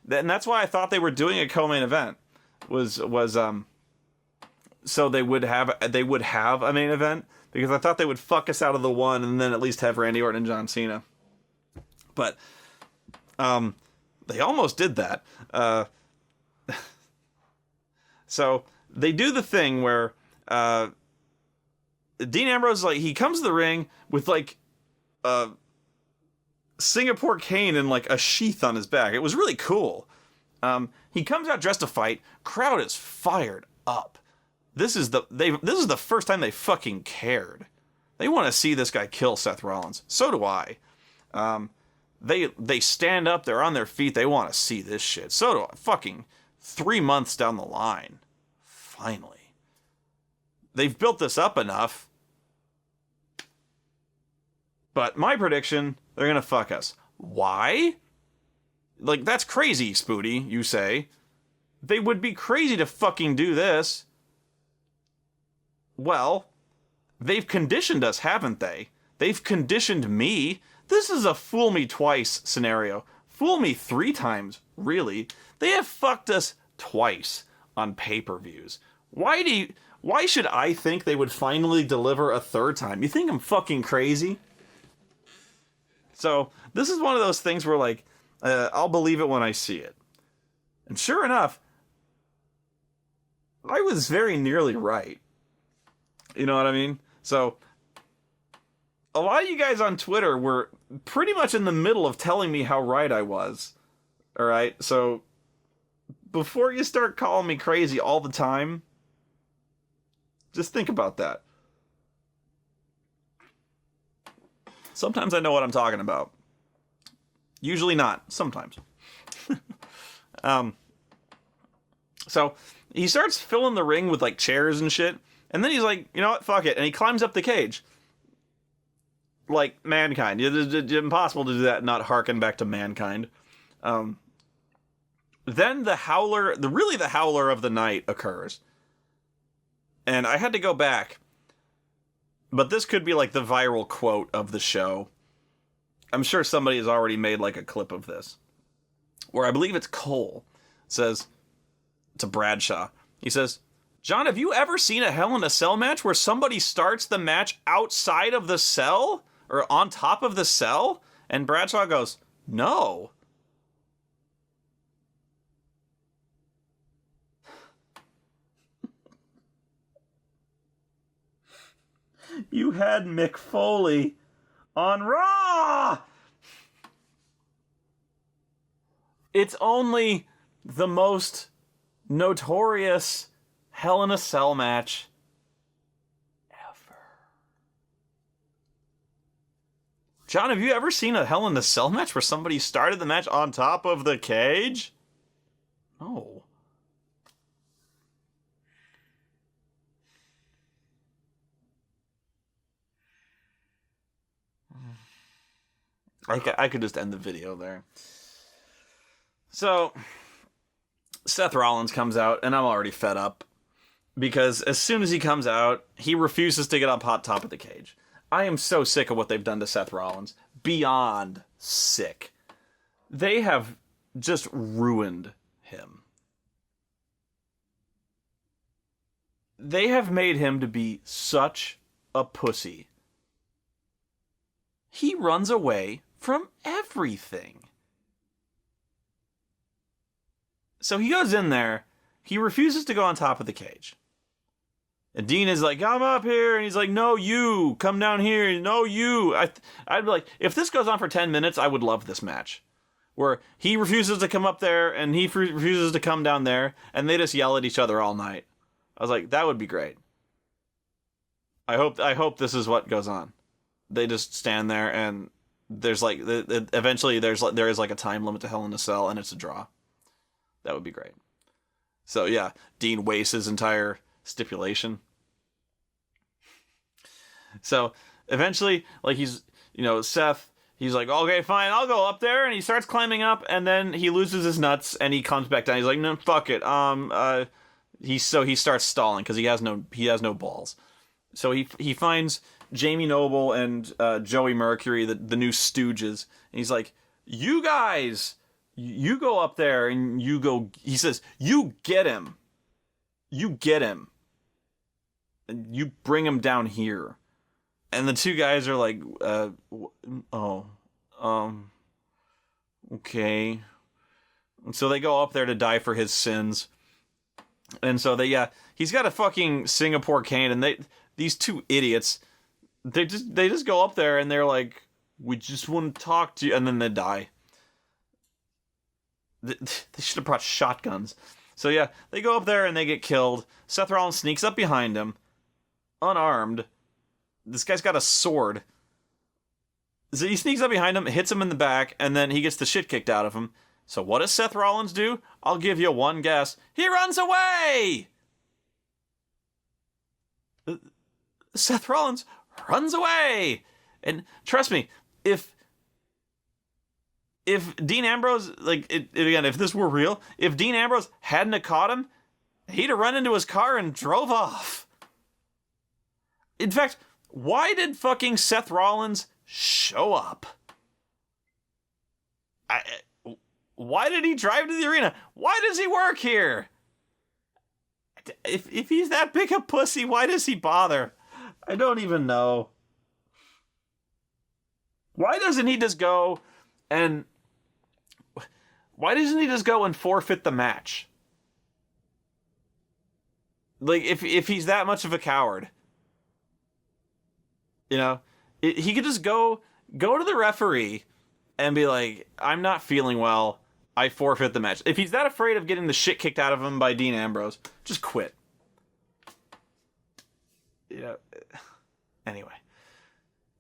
why I thought they were doing a co-main event. Was so they would have a main event, because I thought they would fuck us out of the one and then at least have Randy Orton and John Cena. But they almost did that. So they do the thing where Dean Ambrose, like, he comes to the ring with like a Singapore cane and like a sheath on his back. It was really cool. He comes out dressed to fight. Crowd is fired up. This is the first time they fucking cared. They want to see this guy kill Seth Rollins. So do I. They stand up. They're on their feet. They want to see this shit. So do I. Fucking 3 months down the line. Finally. They've built this up enough. But my prediction, they're going to fuck us. Why? Like, that's crazy, Spooty, you say. They would be crazy to fucking do this. Well, they've conditioned us, haven't they? They've conditioned me. This is a fool me twice scenario. Fool me 3 times, really. They have fucked us twice on pay-per-views. Why should I think they would finally deliver a 3rd time? You think I'm fucking crazy? So, this is one of those things where, like, I'll believe it when I see it. And sure enough, I was very nearly right. You know what I mean? So, a lot of you guys on Twitter were pretty much in the middle of telling me how right I was. Alright? So, before you start calling me crazy all the time, just think about that. Sometimes I know what I'm talking about. Usually not. Sometimes. So, he starts filling the ring with, like, chairs and shit. And then he's like, you know what? Fuck it. And he climbs up the cage. Like, Mankind. It's impossible to do that and not harken back to Mankind. Then the Howler, the Howler of the night occurs. And I had to go back. But this could be, like, the viral quote of the show. I'm sure somebody has already made, like, a clip of this. Where I believe it's Cole says to Bradshaw. He says, John, have you ever seen a Hell in a Cell match where somebody starts the match outside of the cell? Or on top of the cell? And Bradshaw goes, no. You had Mick Foley on Raw! It's only the most notorious Hell in a Cell match ever. John, have you ever seen a Hell in a Cell match where somebody started the match on top of the cage? No. I could just end the video there. So, Seth Rollins comes out, and I'm already fed up. Because as soon as he comes out, he refuses to get up hot top of the cage. I am so sick of what they've done to Seth Rollins. Beyond sick. They have just ruined him. They have made him to be such a pussy. he runs away from everything. So he goes in there. He refuses to go on top of the cage. And Dean is like, I'm up here. And he's like, no, you. Come down here. No, you. I'd be like, if this goes on for 10 minutes, I would love this match. Where he refuses to come up there and he refuses to come down there. And they just yell at each other all night. I was like, that would be great. I hope this is what goes on. They just stand there and there's like, eventually there is like a time limit to Hell in a Cell and it's a draw. That would be great. So yeah, Dean wastes his entire stipulation. So eventually, like Seth, he's like, okay, fine, I'll go up there, and he starts climbing up, and then he loses his nuts, and he comes back down. He's like, no, fuck it. He starts stalling because he has no balls. So he finds Jamie Noble and Joey Mercury, the new Stooges, and he's like, you guys, you go up there and you go. He says, you get him. You get him. And you bring him down here. And the two guys are like, okay. And so they go up there to die for his sins. And so he's got a fucking Singapore cane, and these two idiots, they just go up there and they're like, we just want to talk to you, and then they die. They should have brought shotguns. So yeah, they go up there and they get killed. Seth Rollins sneaks up behind him, unarmed. This guy's got a sword. So he sneaks up behind him, hits him in the back, and then he gets the shit kicked out of him. So what does Seth Rollins do? I'll give you one guess. He runs away! Seth Rollins runs away! And trust me, if Dean Ambrose, if this were real, if Dean Ambrose hadn't caught him, he'd have run into his car and drove off. In fact, why did fucking Seth Rollins show up? Why did he drive to the arena? Why does he work here? If he's that big a pussy, why does he bother? I don't even know. Why doesn't he just go and forfeit the match? Like, if he's that much of a coward, he could just go to the referee and be like, I'm not feeling well, I forfeit the match. If he's that afraid of getting the shit kicked out of him by Dean Ambrose, just quit. Anyway.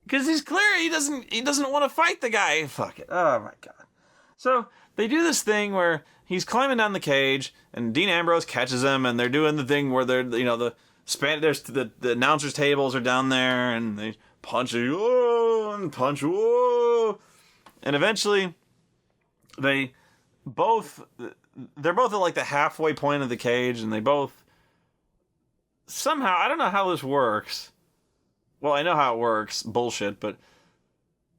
Because he's clear he doesn't want to fight the guy. Fuck it. Oh my god. So they do this thing where he's climbing down the cage and Dean Ambrose catches him, and they're doing the thing where they're the announcers tables are down there and they punch and punch, and eventually they're both at like the halfway point of the cage, and they both somehow, I don't know how this works. Well, I know how it works, bullshit, but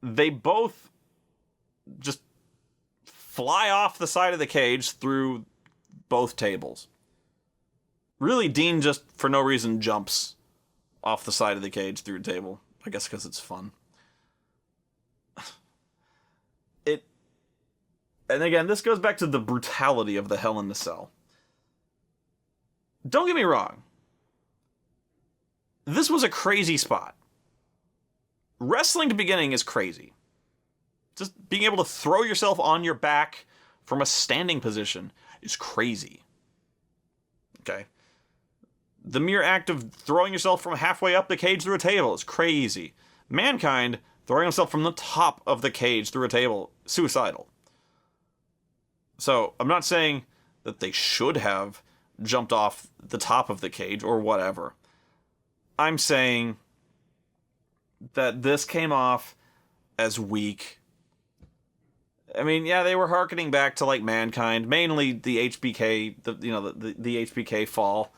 they both just fly off the side of the cage through both tables. Really, Dean just, for no reason, jumps off the side of the cage through a table. I guess because it's fun. And again, this goes back to the brutality of the Hell in a Cell. Don't get me wrong. This was a crazy spot. Wrestling to beginning is crazy. Just being able to throw yourself on your back from a standing position is crazy. Okay? The mere act of throwing yourself from halfway up the cage through a table is crazy. Mankind throwing himself from the top of the cage through a table, suicidal. So, I'm not saying that they should have jumped off the top of the cage or whatever. I'm saying that this came off as weak. I mean, yeah, they were hearkening back to like Mankind, mainly the HBK, the HBK fall.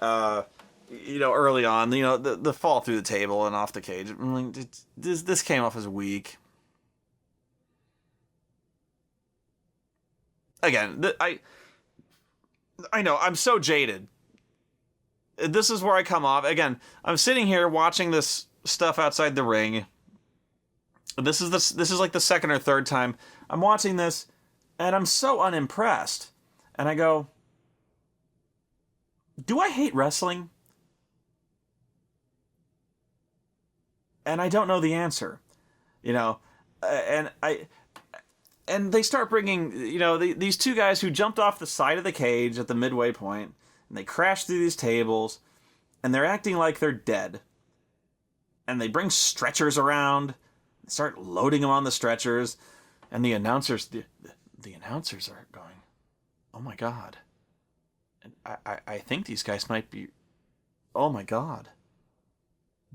Early on, the fall through the table and off the cage. I mean, this came off as weak. Again, I know, I'm so jaded. This is where I come off. Again, I'm sitting here watching this stuff outside the ring, This is like the second or third time I'm watching this, and I'm so unimpressed. And I go, do I hate wrestling? And I don't know the answer, you know. And they start bringing, these two guys who jumped off the side of the cage at the midway point, and they crash through these tables, and they're acting like they're dead. And they bring stretchers around, start loading them on the stretchers, and the announcers are going, oh my God. And I think these guys might be, oh my God.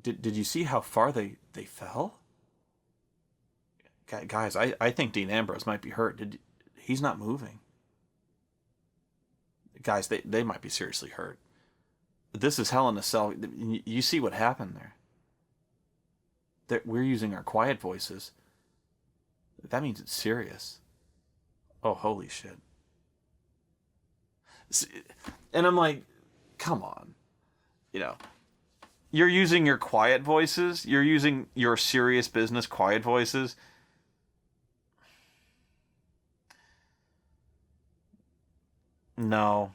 Did you see how far they fell? Guys, I think Dean Ambrose might be hurt. He's not moving. Guys, they might be seriously hurt. This is Hell in a Cell. You see what happened there. We're using our quiet voices. That means it's serious. Oh, holy shit. And I'm like, come on. You're using your quiet voices. You're using your serious business quiet voices. No.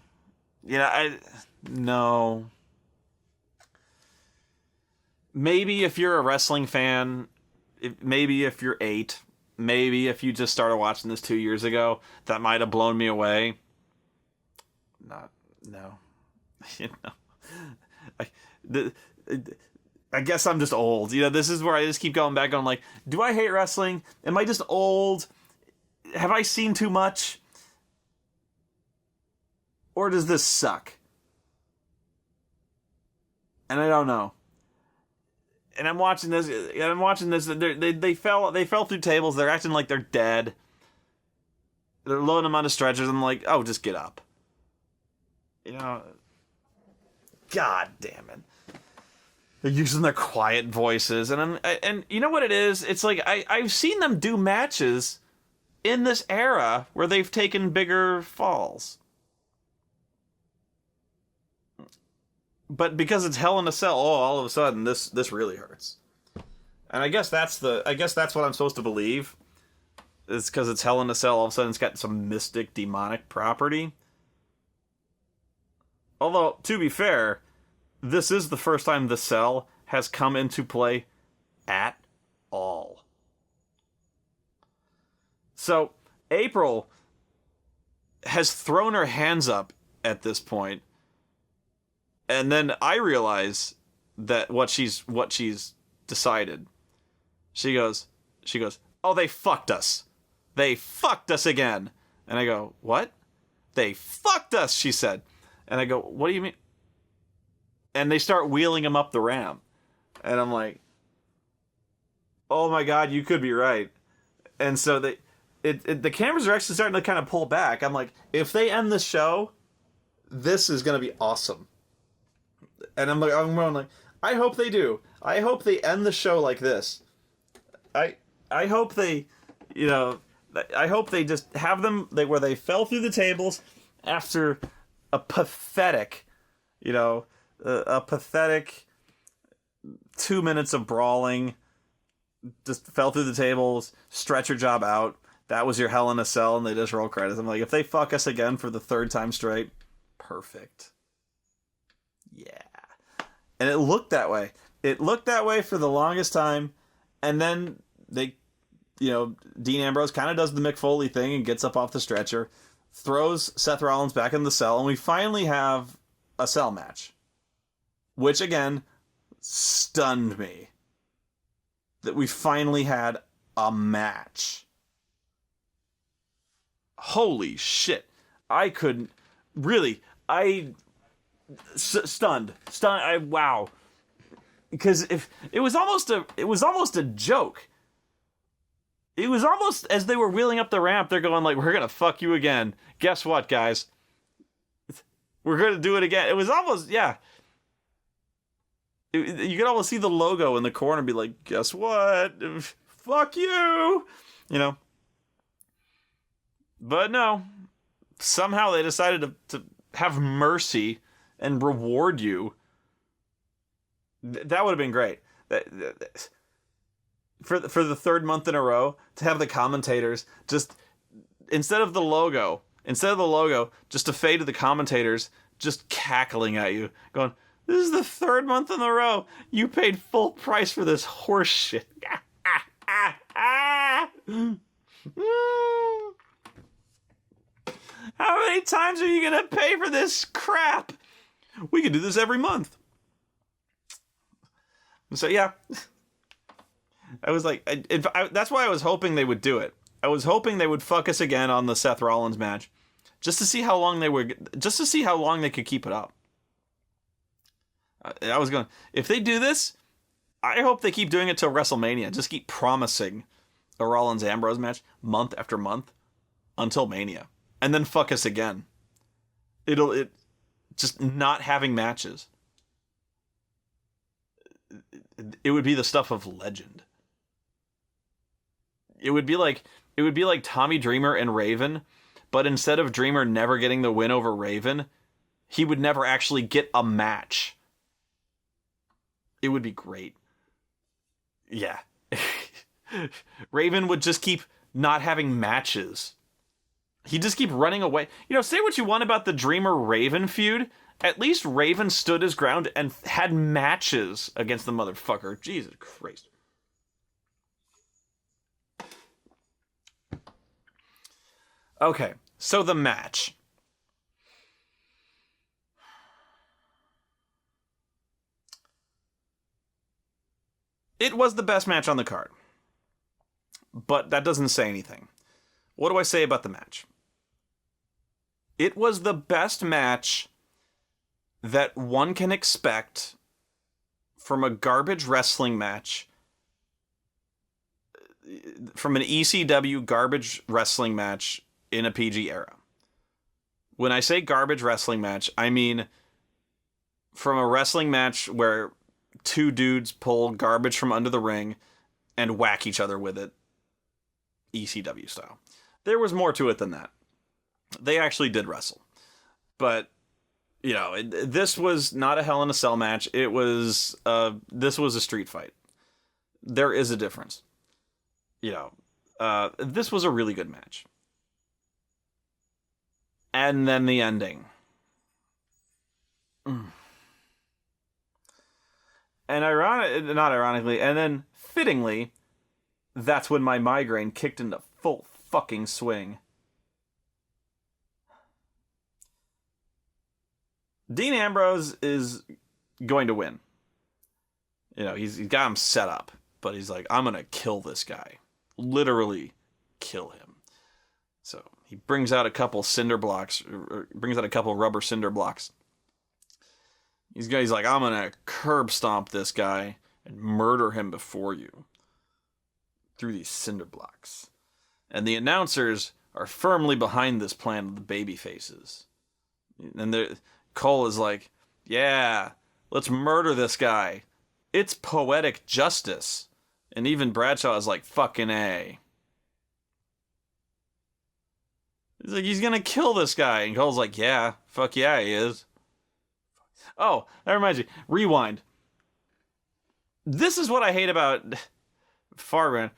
No. Maybe if you're a wrestling fan, maybe if you're 8, maybe if you just started watching this 2 years ago, that might have blown me away. No. I guess I'm just old. This is where I just keep going back on, like, do I hate wrestling? Am I just old? Have I seen too much? Or does this suck? And I don't know. And I'm watching this. They fell through tables. They're acting like they're dead. They're loading them onto stretchers. I'm like, oh, just get up. God damn it. They're using their quiet voices, and you know what it is? It's like I've seen them do matches in this era where they've taken bigger falls. But because it's Hell in a Cell, all of a sudden this really hurts. And I guess that's what I'm supposed to believe. It's because it's Hell in a Cell, all of a sudden it's got some mystic demonic property. Although, to be fair, this is the first time the Cell has come into play at all. So, April has thrown her hands up at this point. And then I realize that what she's decided. She goes, oh, they fucked us. They fucked us again. And I go, what? They fucked us, she said. And I go, what do you mean? And they start wheeling him up the ramp. And I'm like, oh my God, you could be right. And so the cameras are actually starting to kind of pull back. I'm like, if they end the show, this is going to be awesome. And I'm going like, I hope they do. I hope they end the show like this. I hope they, I hope they just have them where they fell through the tables after a pathetic, a pathetic 2 minutes of brawling, just fell through the tables, stretcher job out. That was your Hell in a Cell, and they just roll credits. I'm like, if they fuck us again for the third time straight, perfect. Yeah. And it looked that way. It looked that way for the longest time, and then they, Dean Ambrose kind of does the Mick Foley thing and gets up off the stretcher, throws Seth Rollins back in the cell, and we finally have a cell match. Which, again, stunned me. That we finally had a match. Holy shit. I couldn't... Really, stunned. Wow. Because if it was almost a joke. It was almost as they were wheeling up the ramp, they're going like, we're going to fuck you again. Guess what, guys? We're going to do it again. It was almost, yeah. You could almost see the logo in the corner and be like, guess what? Fuck you! But no. Somehow they decided to have mercy and reward you. That would have been great. for the third month in a row to have the commentators just instead of the logo, just to fade to the commentators just cackling at you, going, "This is the third month in a row you paid full price for this horse shit." How many times are you gonna pay for this crap? We could do this every month. So yeah, I was like, that's why I was hoping they would do it. I was hoping they would fuck us again on the Seth Rollins match, just to see how long they could keep it up. I was going, if they do this, I hope they keep doing it till WrestleMania. Just keep promising a Rollins Ambrose match month after month until Mania, and then fuck us again. It just not having matches. It would be the stuff of legend. It would be like Tommy Dreamer and Raven, but instead of Dreamer never getting the win over Raven, he would never actually get a match. It would be great. Yeah. Raven would just keep not having matches. He'd just keep running away. You know, say what you want about the Dreamer-Raven feud. At least Raven stood his ground and had matches against the motherfucker. Jesus Christ. Okay, so the match. It was the best match on the card. But that doesn't say anything. What do I say about the match? It was the best match that one can expect from a garbage wrestling match, from an ECW garbage wrestling match in a PG era. When I say garbage wrestling match, I mean from a wrestling match where two dudes pull garbage from under the ring and whack each other with it, ECW style. There was more to it than that. They actually did wrestle. But, you know, this was not a Hell in a Cell match. This was a street fight. There is a difference. You know, this was a really good match. And then the ending. And not ironically, and then fittingly, that's when my migraine kicked into full fucking swing. Dean Ambrose is going to win. You know, he's got him set up, but he's like, I'm going to kill this guy. Literally kill him. So he brings out a couple cinder blocks, or brings out a couple rubber cinder blocks. He's like, I'm going to curb stomp this guy and murder him before you through these cinder blocks. And the announcers are firmly behind this plan of the baby faces. And Cole is like, yeah, let's murder this guy. It's poetic justice. And even Bradshaw is like, fucking A. He's like, he's gonna kill this guy. And Cole's like, yeah, fuck yeah, he is. Oh, that reminds me. Rewind. This is what I hate about Farman.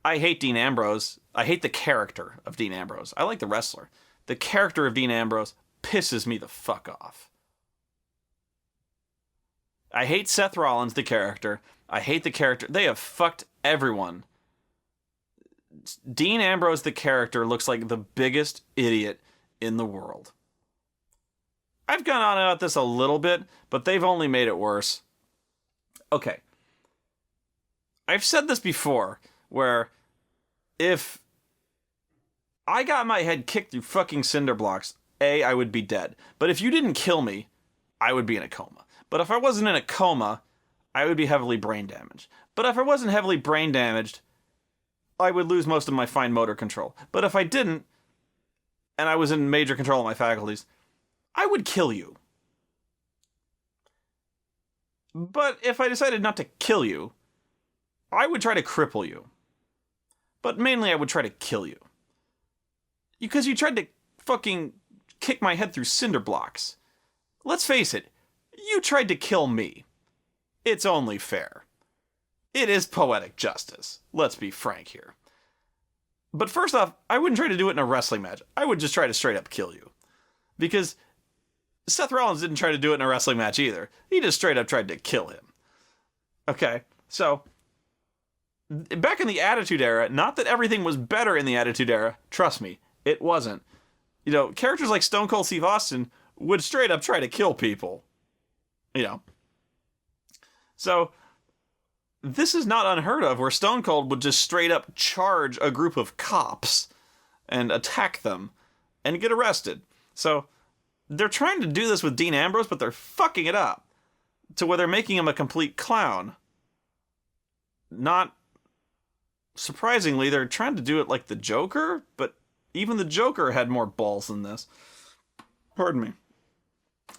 I hate Dean Ambrose. I hate the character of Dean Ambrose. I like the wrestler. The character of Dean Ambrose pisses me the fuck off. I hate Seth Rollins, the character. I hate the character. They have fucked everyone. Dean Ambrose, the character, looks like the biggest idiot in the world. I've gone on about this a little bit, but they've only made it worse. Okay. I've said this before, where if I got my head kicked through fucking cinder blocks, A, I would be dead. But if you didn't kill me, I would be in a coma. But if I wasn't in a coma, I would be heavily brain damaged. But if I wasn't heavily brain damaged, I would lose most of my fine motor control. But if I didn't, and I was in major control of my faculties, I would kill you. But if I decided not to kill you, I would try to cripple you. But mainly I would try to kill you. Because you tried to fucking kick my head through cinder blocks. Let's face it, you tried to kill me. It's only fair. it is poetic justice. Let's be frank here. But first off, I wouldn't try to do it in a wrestling match. I would just try to straight up kill you. Because Seth Rollins didn't try to do it in a wrestling match either. He just straight up tried to kill him. Okay, so back in the Attitude Era, not that everything was better in the Attitude Era, trust me, it wasn't. You know, characters like Stone Cold Steve Austin would straight up try to kill people. You know. So, this is not unheard of, where Stone Cold would just straight up charge a group of cops and attack them and get arrested. So, they're trying to do this with Dean Ambrose, but they're fucking it up to where they're making him a complete clown. Not surprisingly, they're trying to do it like the Joker, but even the Joker had more balls than this. Pardon me.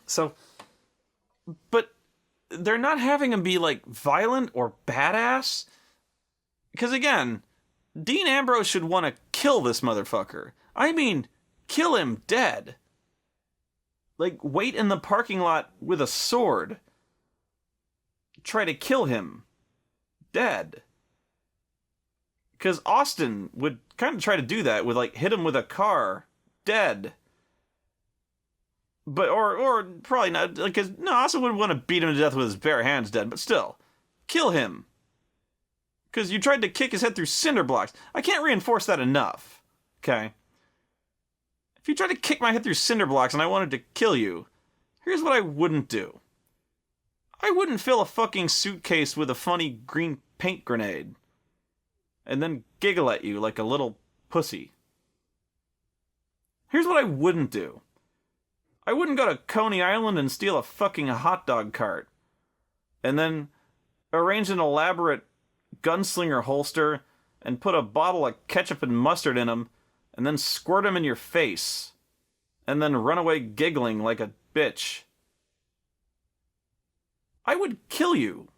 So, but they're not having him be, like, violent or badass. Because, again, Dean Ambrose should want to kill this motherfucker. I mean, kill him dead. Like, wait in the parking lot with a sword. Try to kill him dead. Because Austin would kind of try to do that with, like, hit him with a car dead. But, or probably not, because, no, Austin would want to beat him to death with his bare hands dead, but still, kill him. Because you tried to kick his head through cinder blocks. I can't reinforce that enough, okay? If you tried to kick my head through cinder blocks and I wanted to kill you, here's what I wouldn't do. I wouldn't fill a fucking suitcase with a funny green paint grenade and then giggle at you like a little pussy. Here's what I wouldn't do. I wouldn't go to Coney Island and steal a fucking hot dog cart and then arrange an elaborate gunslinger holster and put a bottle of ketchup and mustard in them and then squirt him in your face and then run away giggling like a bitch. I would kill you.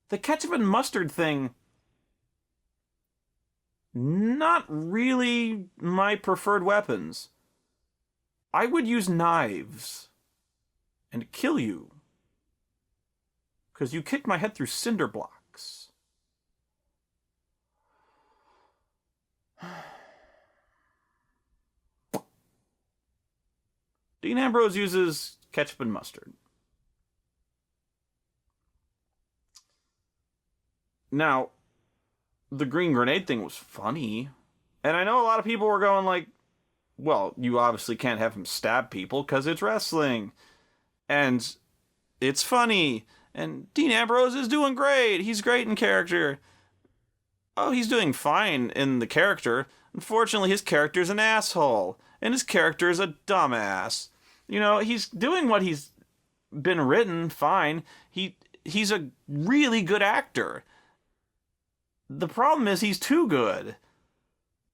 The ketchup and mustard thing, not really my preferred weapons. I would use knives and kill you. Because you kicked my head through cinder blocks. Dean Ambrose uses ketchup and mustard. Now, the green grenade thing was funny. And I know a lot of people were going like, well, you obviously can't have him stab people because it's wrestling. And it's funny. And Dean Ambrose is doing great. He's great in character. Oh, he's doing fine in the character. Unfortunately, his character's an asshole. And his character is a dumbass. You know, he's doing what he's been written, fine. He's a really good actor. The problem is he's too good.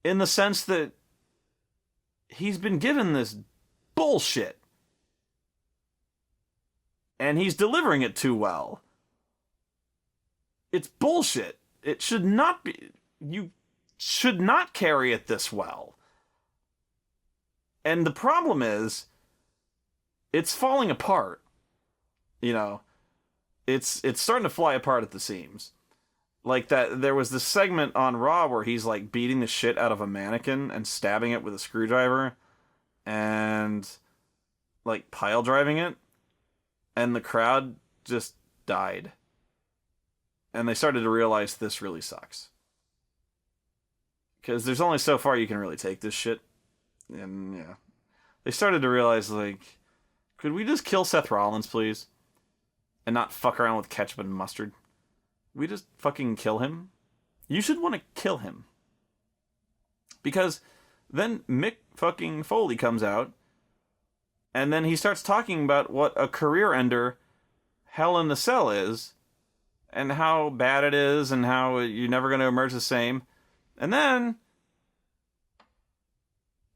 In the sense that he's been given this bullshit. And he's delivering it too well. It's bullshit. It should not be. You should not carry it this well. And the problem is, it's falling apart. You know, it's starting to fly apart at the seams. Like that, there was this segment on Raw where he's like beating the shit out of a mannequin and stabbing it with a screwdriver and like pile driving it. And the crowd just died. And they started to realize this really sucks. Because there's only so far you can really take this shit. And yeah. They started to realize, like, could we just kill Seth Rollins, please? And not fuck around with ketchup and mustard? We just fucking kill him? You should want to kill him. Because then Mick fucking Foley comes out. And then he starts talking about what a career ender Hell in the Cell is. And how bad it is. And how you're never going to emerge the same. And then,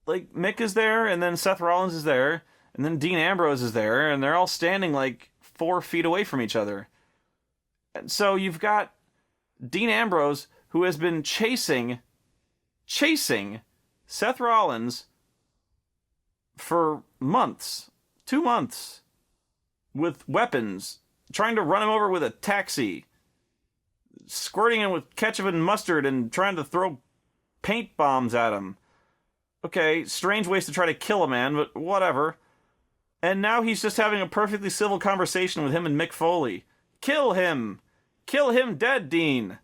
like, Mick is there. And then Seth Rollins is there. And then Dean Ambrose is there. And they're all standing like 4 feet away from each other. And so you've got Dean Ambrose, who has been chasing Seth Rollins for months, 2 months, with weapons, trying to run him over with a taxi, squirting him with ketchup and mustard and trying to throw paint bombs at him. Okay, strange ways to try to kill a man, but whatever. And now he's just having a perfectly civil conversation with him and Mick Foley. Kill him! Kill him dead, Dean!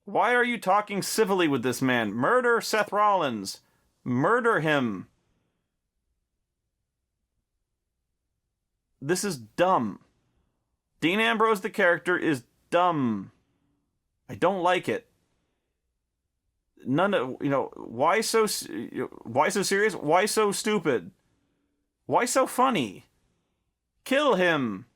Why are you talking civilly with this man? Murder Seth Rollins! Murder him! This is dumb. Dean Ambrose, the character, is dumb. I don't like it. Why so serious? Why so stupid? Why so funny? Kill him.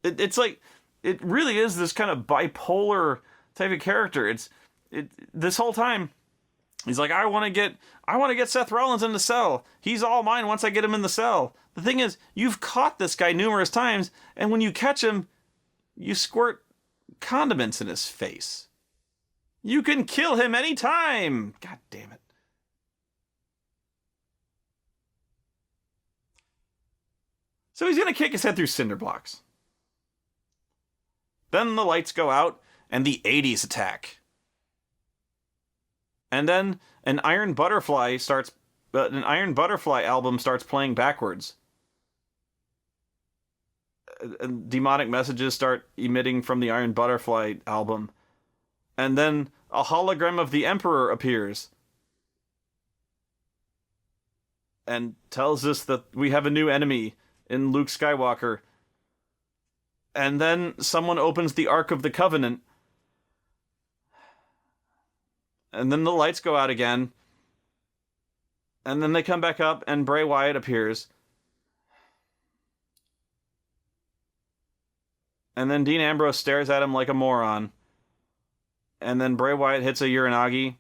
It's like, it really is this kind of bipolar type of character. This whole time, he's like, I want to get Seth Rollins in the cell. He's all mine once I get him in the cell. The thing is, you've caught this guy numerous times, and when you catch him, you squirt condiments in his face. You can kill him anytime. God damn it. So he's going to kick his head through cinder blocks. Then the lights go out, and the 80s attack. And then an Iron Butterfly album starts playing backwards. And demonic messages start emitting from the Iron Butterfly album. And then a hologram of the Emperor appears. And tells us that we have a new enemy in Luke Skywalker. And then someone opens the Ark of the Covenant. And then the lights go out again. And then they come back up and Bray Wyatt appears. And then Dean Ambrose stares at him like a moron. And then Bray Wyatt hits a Uranagi.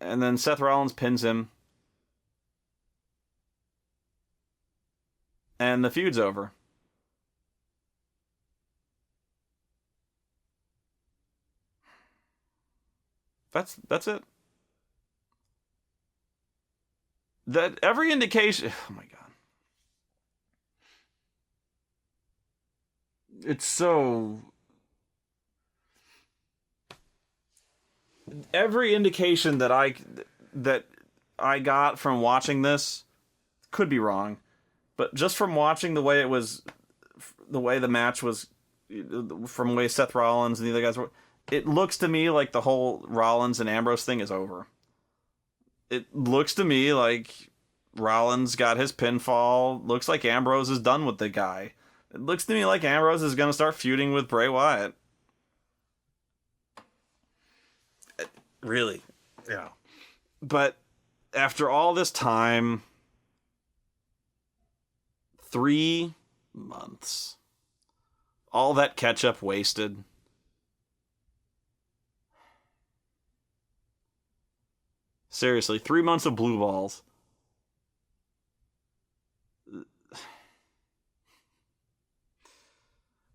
And then Seth Rollins pins him. And the feud's over. That's it. That every indication... Oh my god. It's so... Every indication that I got from watching this, could be wrong, but just from watching the way the match was, from the way Seth Rollins and the other guys were, it looks to me like the whole Rollins and Ambrose thing is over. It looks to me like Rollins got his pinfall. Looks like Ambrose is done with the guy. It looks to me like Ambrose is going to start feuding with Bray Wyatt. Really. Yeah. But after all this time, 3 months, all that ketchup wasted. Seriously, 3 months of blue balls.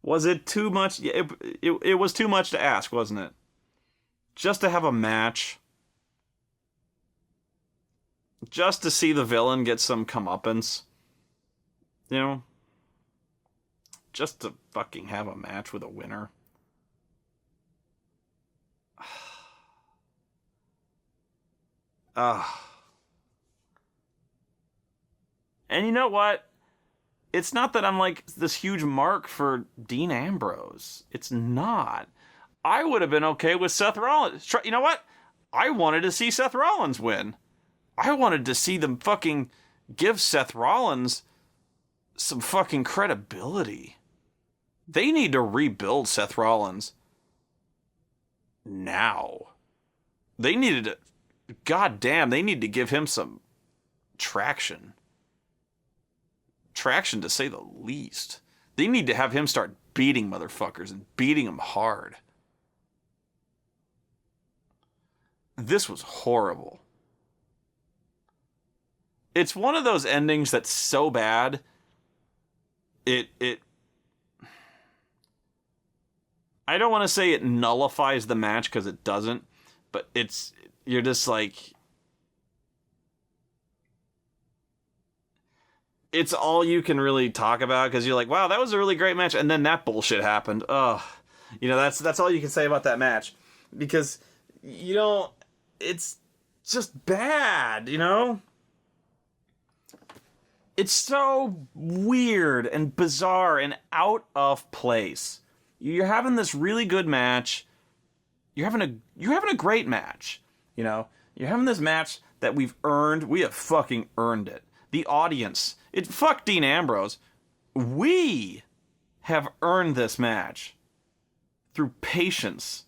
Was it too much? It was too much to ask, wasn't it? Just to have a match. Just to see the villain get some comeuppance. You know? Just to fucking have a match with a winner. And you know what? It's not that I'm like this huge mark for Dean Ambrose. It's not. I would have been okay with Seth Rollins. You know what? I wanted to see Seth Rollins win. I wanted to see them fucking give Seth Rollins some fucking credibility. They need to rebuild Seth Rollins now. They needed to... God damn, they need to give him some traction. Traction, to say the least. They need to have him start beating motherfuckers and beating them hard. This was horrible. It's one of those endings that's so bad, it I don't want to say it nullifies the match, because it doesn't, but you're just like, it's all you can really talk about, because you're like, wow, that was a really great match, and then that bullshit happened. Ugh. That's all you can say about that match, because it's just bad. It's so weird and bizarre and out of place. You're having this really good match. You're having a great match. You're having this match that we've earned. We have fucking earned it. The audience, fuck Dean Ambrose. We have earned this match through patience.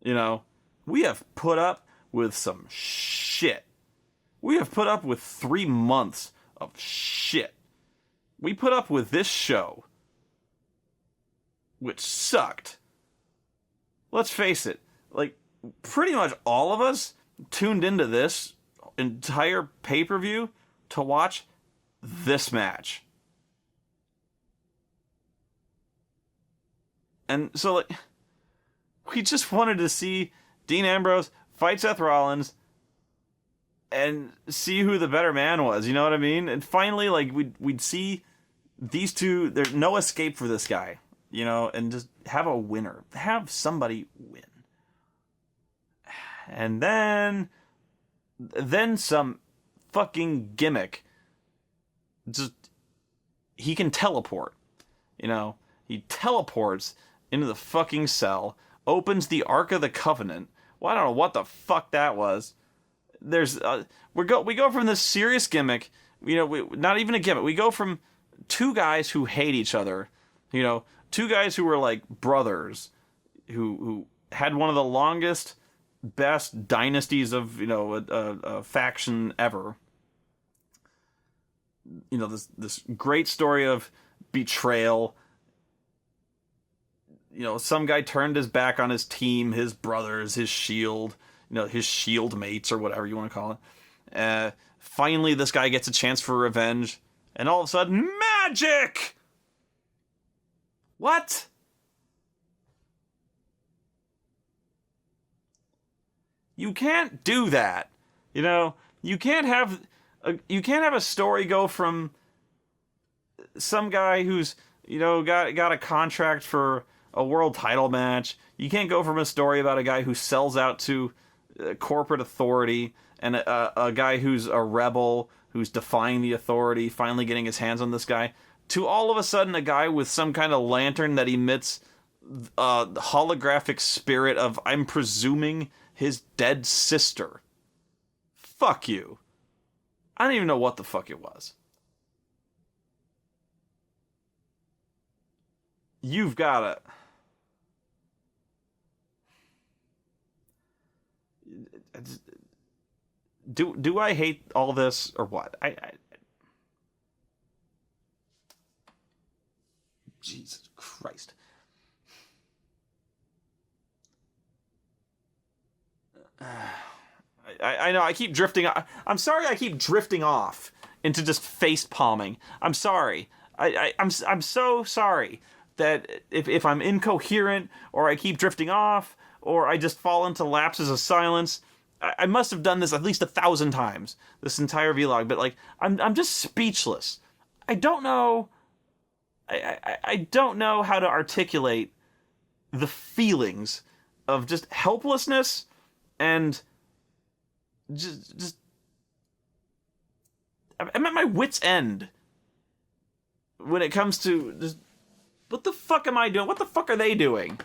We have put up with some shit. We have put up with 3 months of shit. We put up with this show, which sucked. Let's face it, pretty much all of us tuned into this entire pay-per-view to watch this match. And so, we just wanted to see Dean Ambrose fight Seth Rollins and see who the better man was, you know what I mean? And finally, we'd see these two, there's no escape for this guy, and just have a winner. Have somebody win. And then some fucking gimmick. Just, he can teleport, He teleports into the fucking cell, opens the Ark of the Covenant. Well, I don't know what the fuck that was. We go from this serious gimmick, not even a gimmick. We go from two guys who hate each other, two guys who were like brothers, who had one of the longest, best dynasties of a faction ever. This great story of betrayal. Some guy turned his back on his team, his brothers, his shield. His shield mates or whatever you want to call it. Finally, this guy gets a chance for revenge, and all of a sudden, magic! What? You can't do that. You can't have a story go from some guy who's got a contract for a world title match. You can't go from a story about a guy who sells out to corporate authority and a guy who's a rebel, who's defying the authority, finally getting his hands on this guy, to all of a sudden a guy with some kind of lantern that emits a holographic spirit of, I'm presuming, his dead sister. Fuck you. I don't even know what the fuck it was. You've gotta... Do I hate all this or what? Jesus Christ. I know I keep drifting. I'm sorry I keep drifting off into just face palming. I'm sorry. I'm so sorry that if I'm incoherent or I keep drifting off or I just fall into lapses of silence. I must have done this at least 1,000 times, this entire vlog, but I'm just speechless. I don't know I don't know how to articulate the feelings of just helplessness and just I'm at my wit's end when it comes to just, what the fuck am I doing? What the fuck are they doing?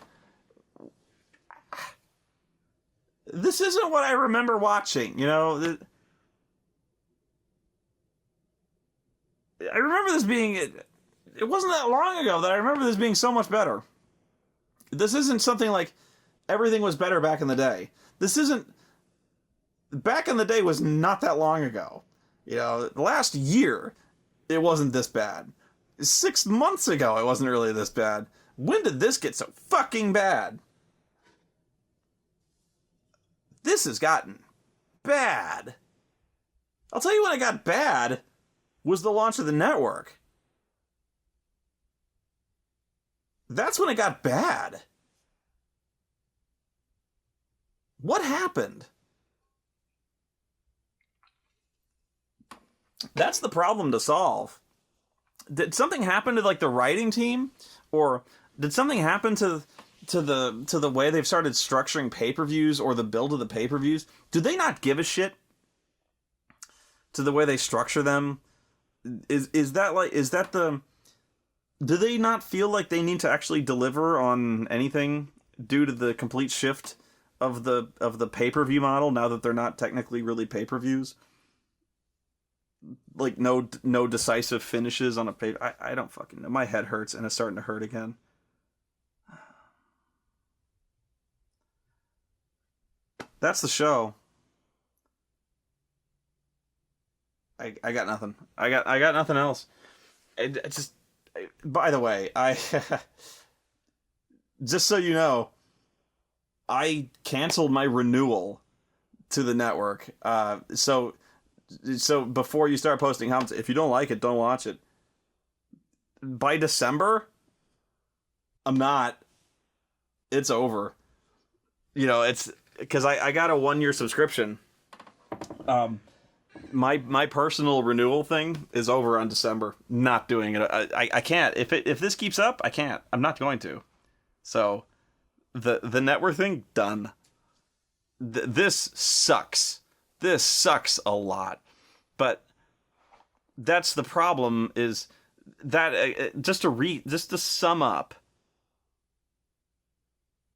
This isn't what I remember watching, I remember this being... It wasn't that long ago that I remember this being so much better. This isn't something like everything was better back in the day. This isn't... Back in the day was not that long ago. Last year, it wasn't this bad. 6 months ago, it wasn't really this bad. When did this get so fucking bad? This has gotten bad. I'll tell you when it got bad was the launch of the network. That's when it got bad. What happened? That's the problem to solve. Did something happen to the writing team? Or Did something happen to the way they've started structuring pay-per-views or the build of the pay-per-views? Do they not give a shit to the way they structure them? Is that the... Do they not feel like they need to actually deliver on anything due to the complete shift of the pay-per-view model now that they're not technically really pay-per-views? Like no decisive finishes on a pay. I don't fucking know. My head hurts and it's starting to hurt again. That's the show. I got nothing. I got nothing else. By the way, I just so you know, I canceled my renewal to the network. So before you start posting comments, if you don't like it, don't watch it. By December, I'm not. It's over. You know, it's because I got a 1-year subscription. My personal renewal thing is over on December. Not doing it. I can't. If this keeps up, I can't. I'm not going to. So the network thing, done. This sucks. This sucks a lot. But that's the problem, is that just to sum up,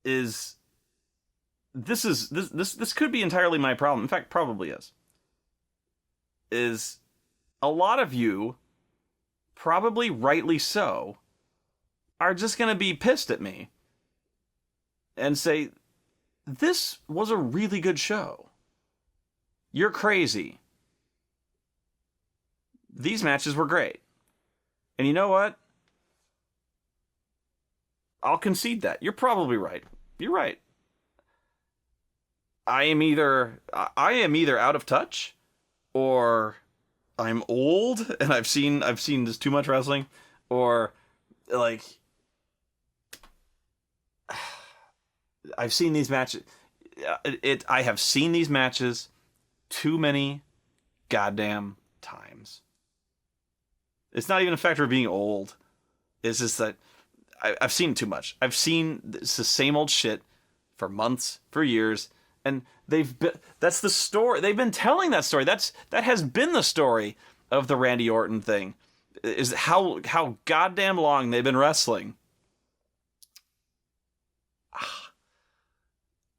is this could be entirely my problem. In fact, probably is a lot of you, probably rightly so, are just going to be pissed at me and say, this was a really good show. You're crazy. These matches were great. And you know what? I'll concede that. You're probably right. You're right. I am either out of touch, or I'm old and I've seen just too much wrestling, or like I've seen these matches. I have seen these matches too many goddamn times. It's not even a factor of being old. It's just that I've seen too much. I've seen it's the same old shit for months, for years. And that's the story. They've been telling that story. That has been the story of the Randy Orton thing. Is how goddamn long they've been wrestling.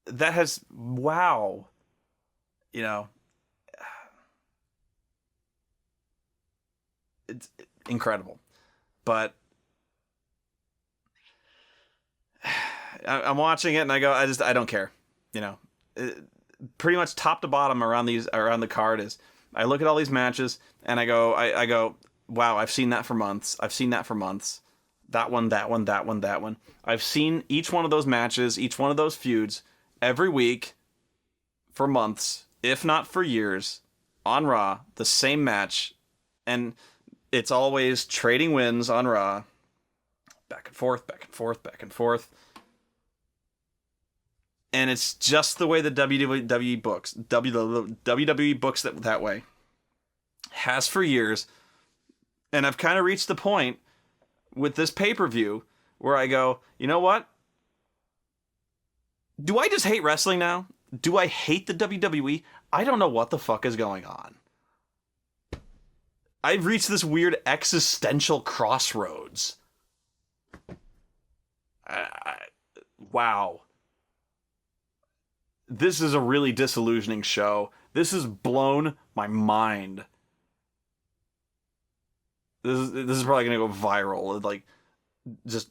That has, wow. You know, it's incredible. But I'm watching it and I go, I don't care. You know, pretty much top to bottom around the card is, I look at all these matches and I go, wow, I've seen that for months. That one. I've seen each one of those matches, each one of those feuds every week for months, if not for years, on Raw, the same match. And it's always trading wins on Raw. Back and forth. And it's just the way the WWE books, WWE books that way. Has for years. And I've kind of reached the point with this pay-per-view where I go, you know what? Do I just hate wrestling now? Do I hate the WWE? I don't know what the fuck is going on. I've reached this weird existential crossroads. Wow. This is a really disillusioning show. This has blown my mind. This is probably going to go viral. Like, just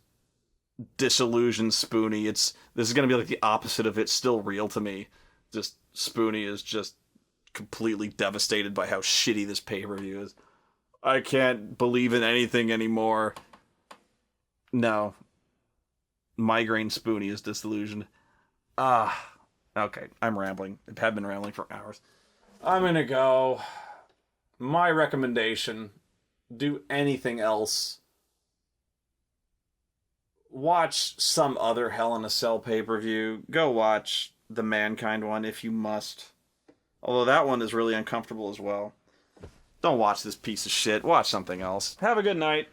disillusioned Spoonie. This is going to be like the opposite of It's Still Real to me. Just Spoonie is just completely devastated by how shitty this pay-per-view is. I can't believe in anything anymore. No. Migraine Spoonie is disillusioned. Okay, I'm rambling. I have been rambling for hours. I'm gonna go. My recommendation, do anything else. Watch some other Hell in a Cell pay-per-view. Go watch the Mankind one if you must. Although that one is really uncomfortable as well. Don't watch this piece of shit. Watch something else. Have a good night.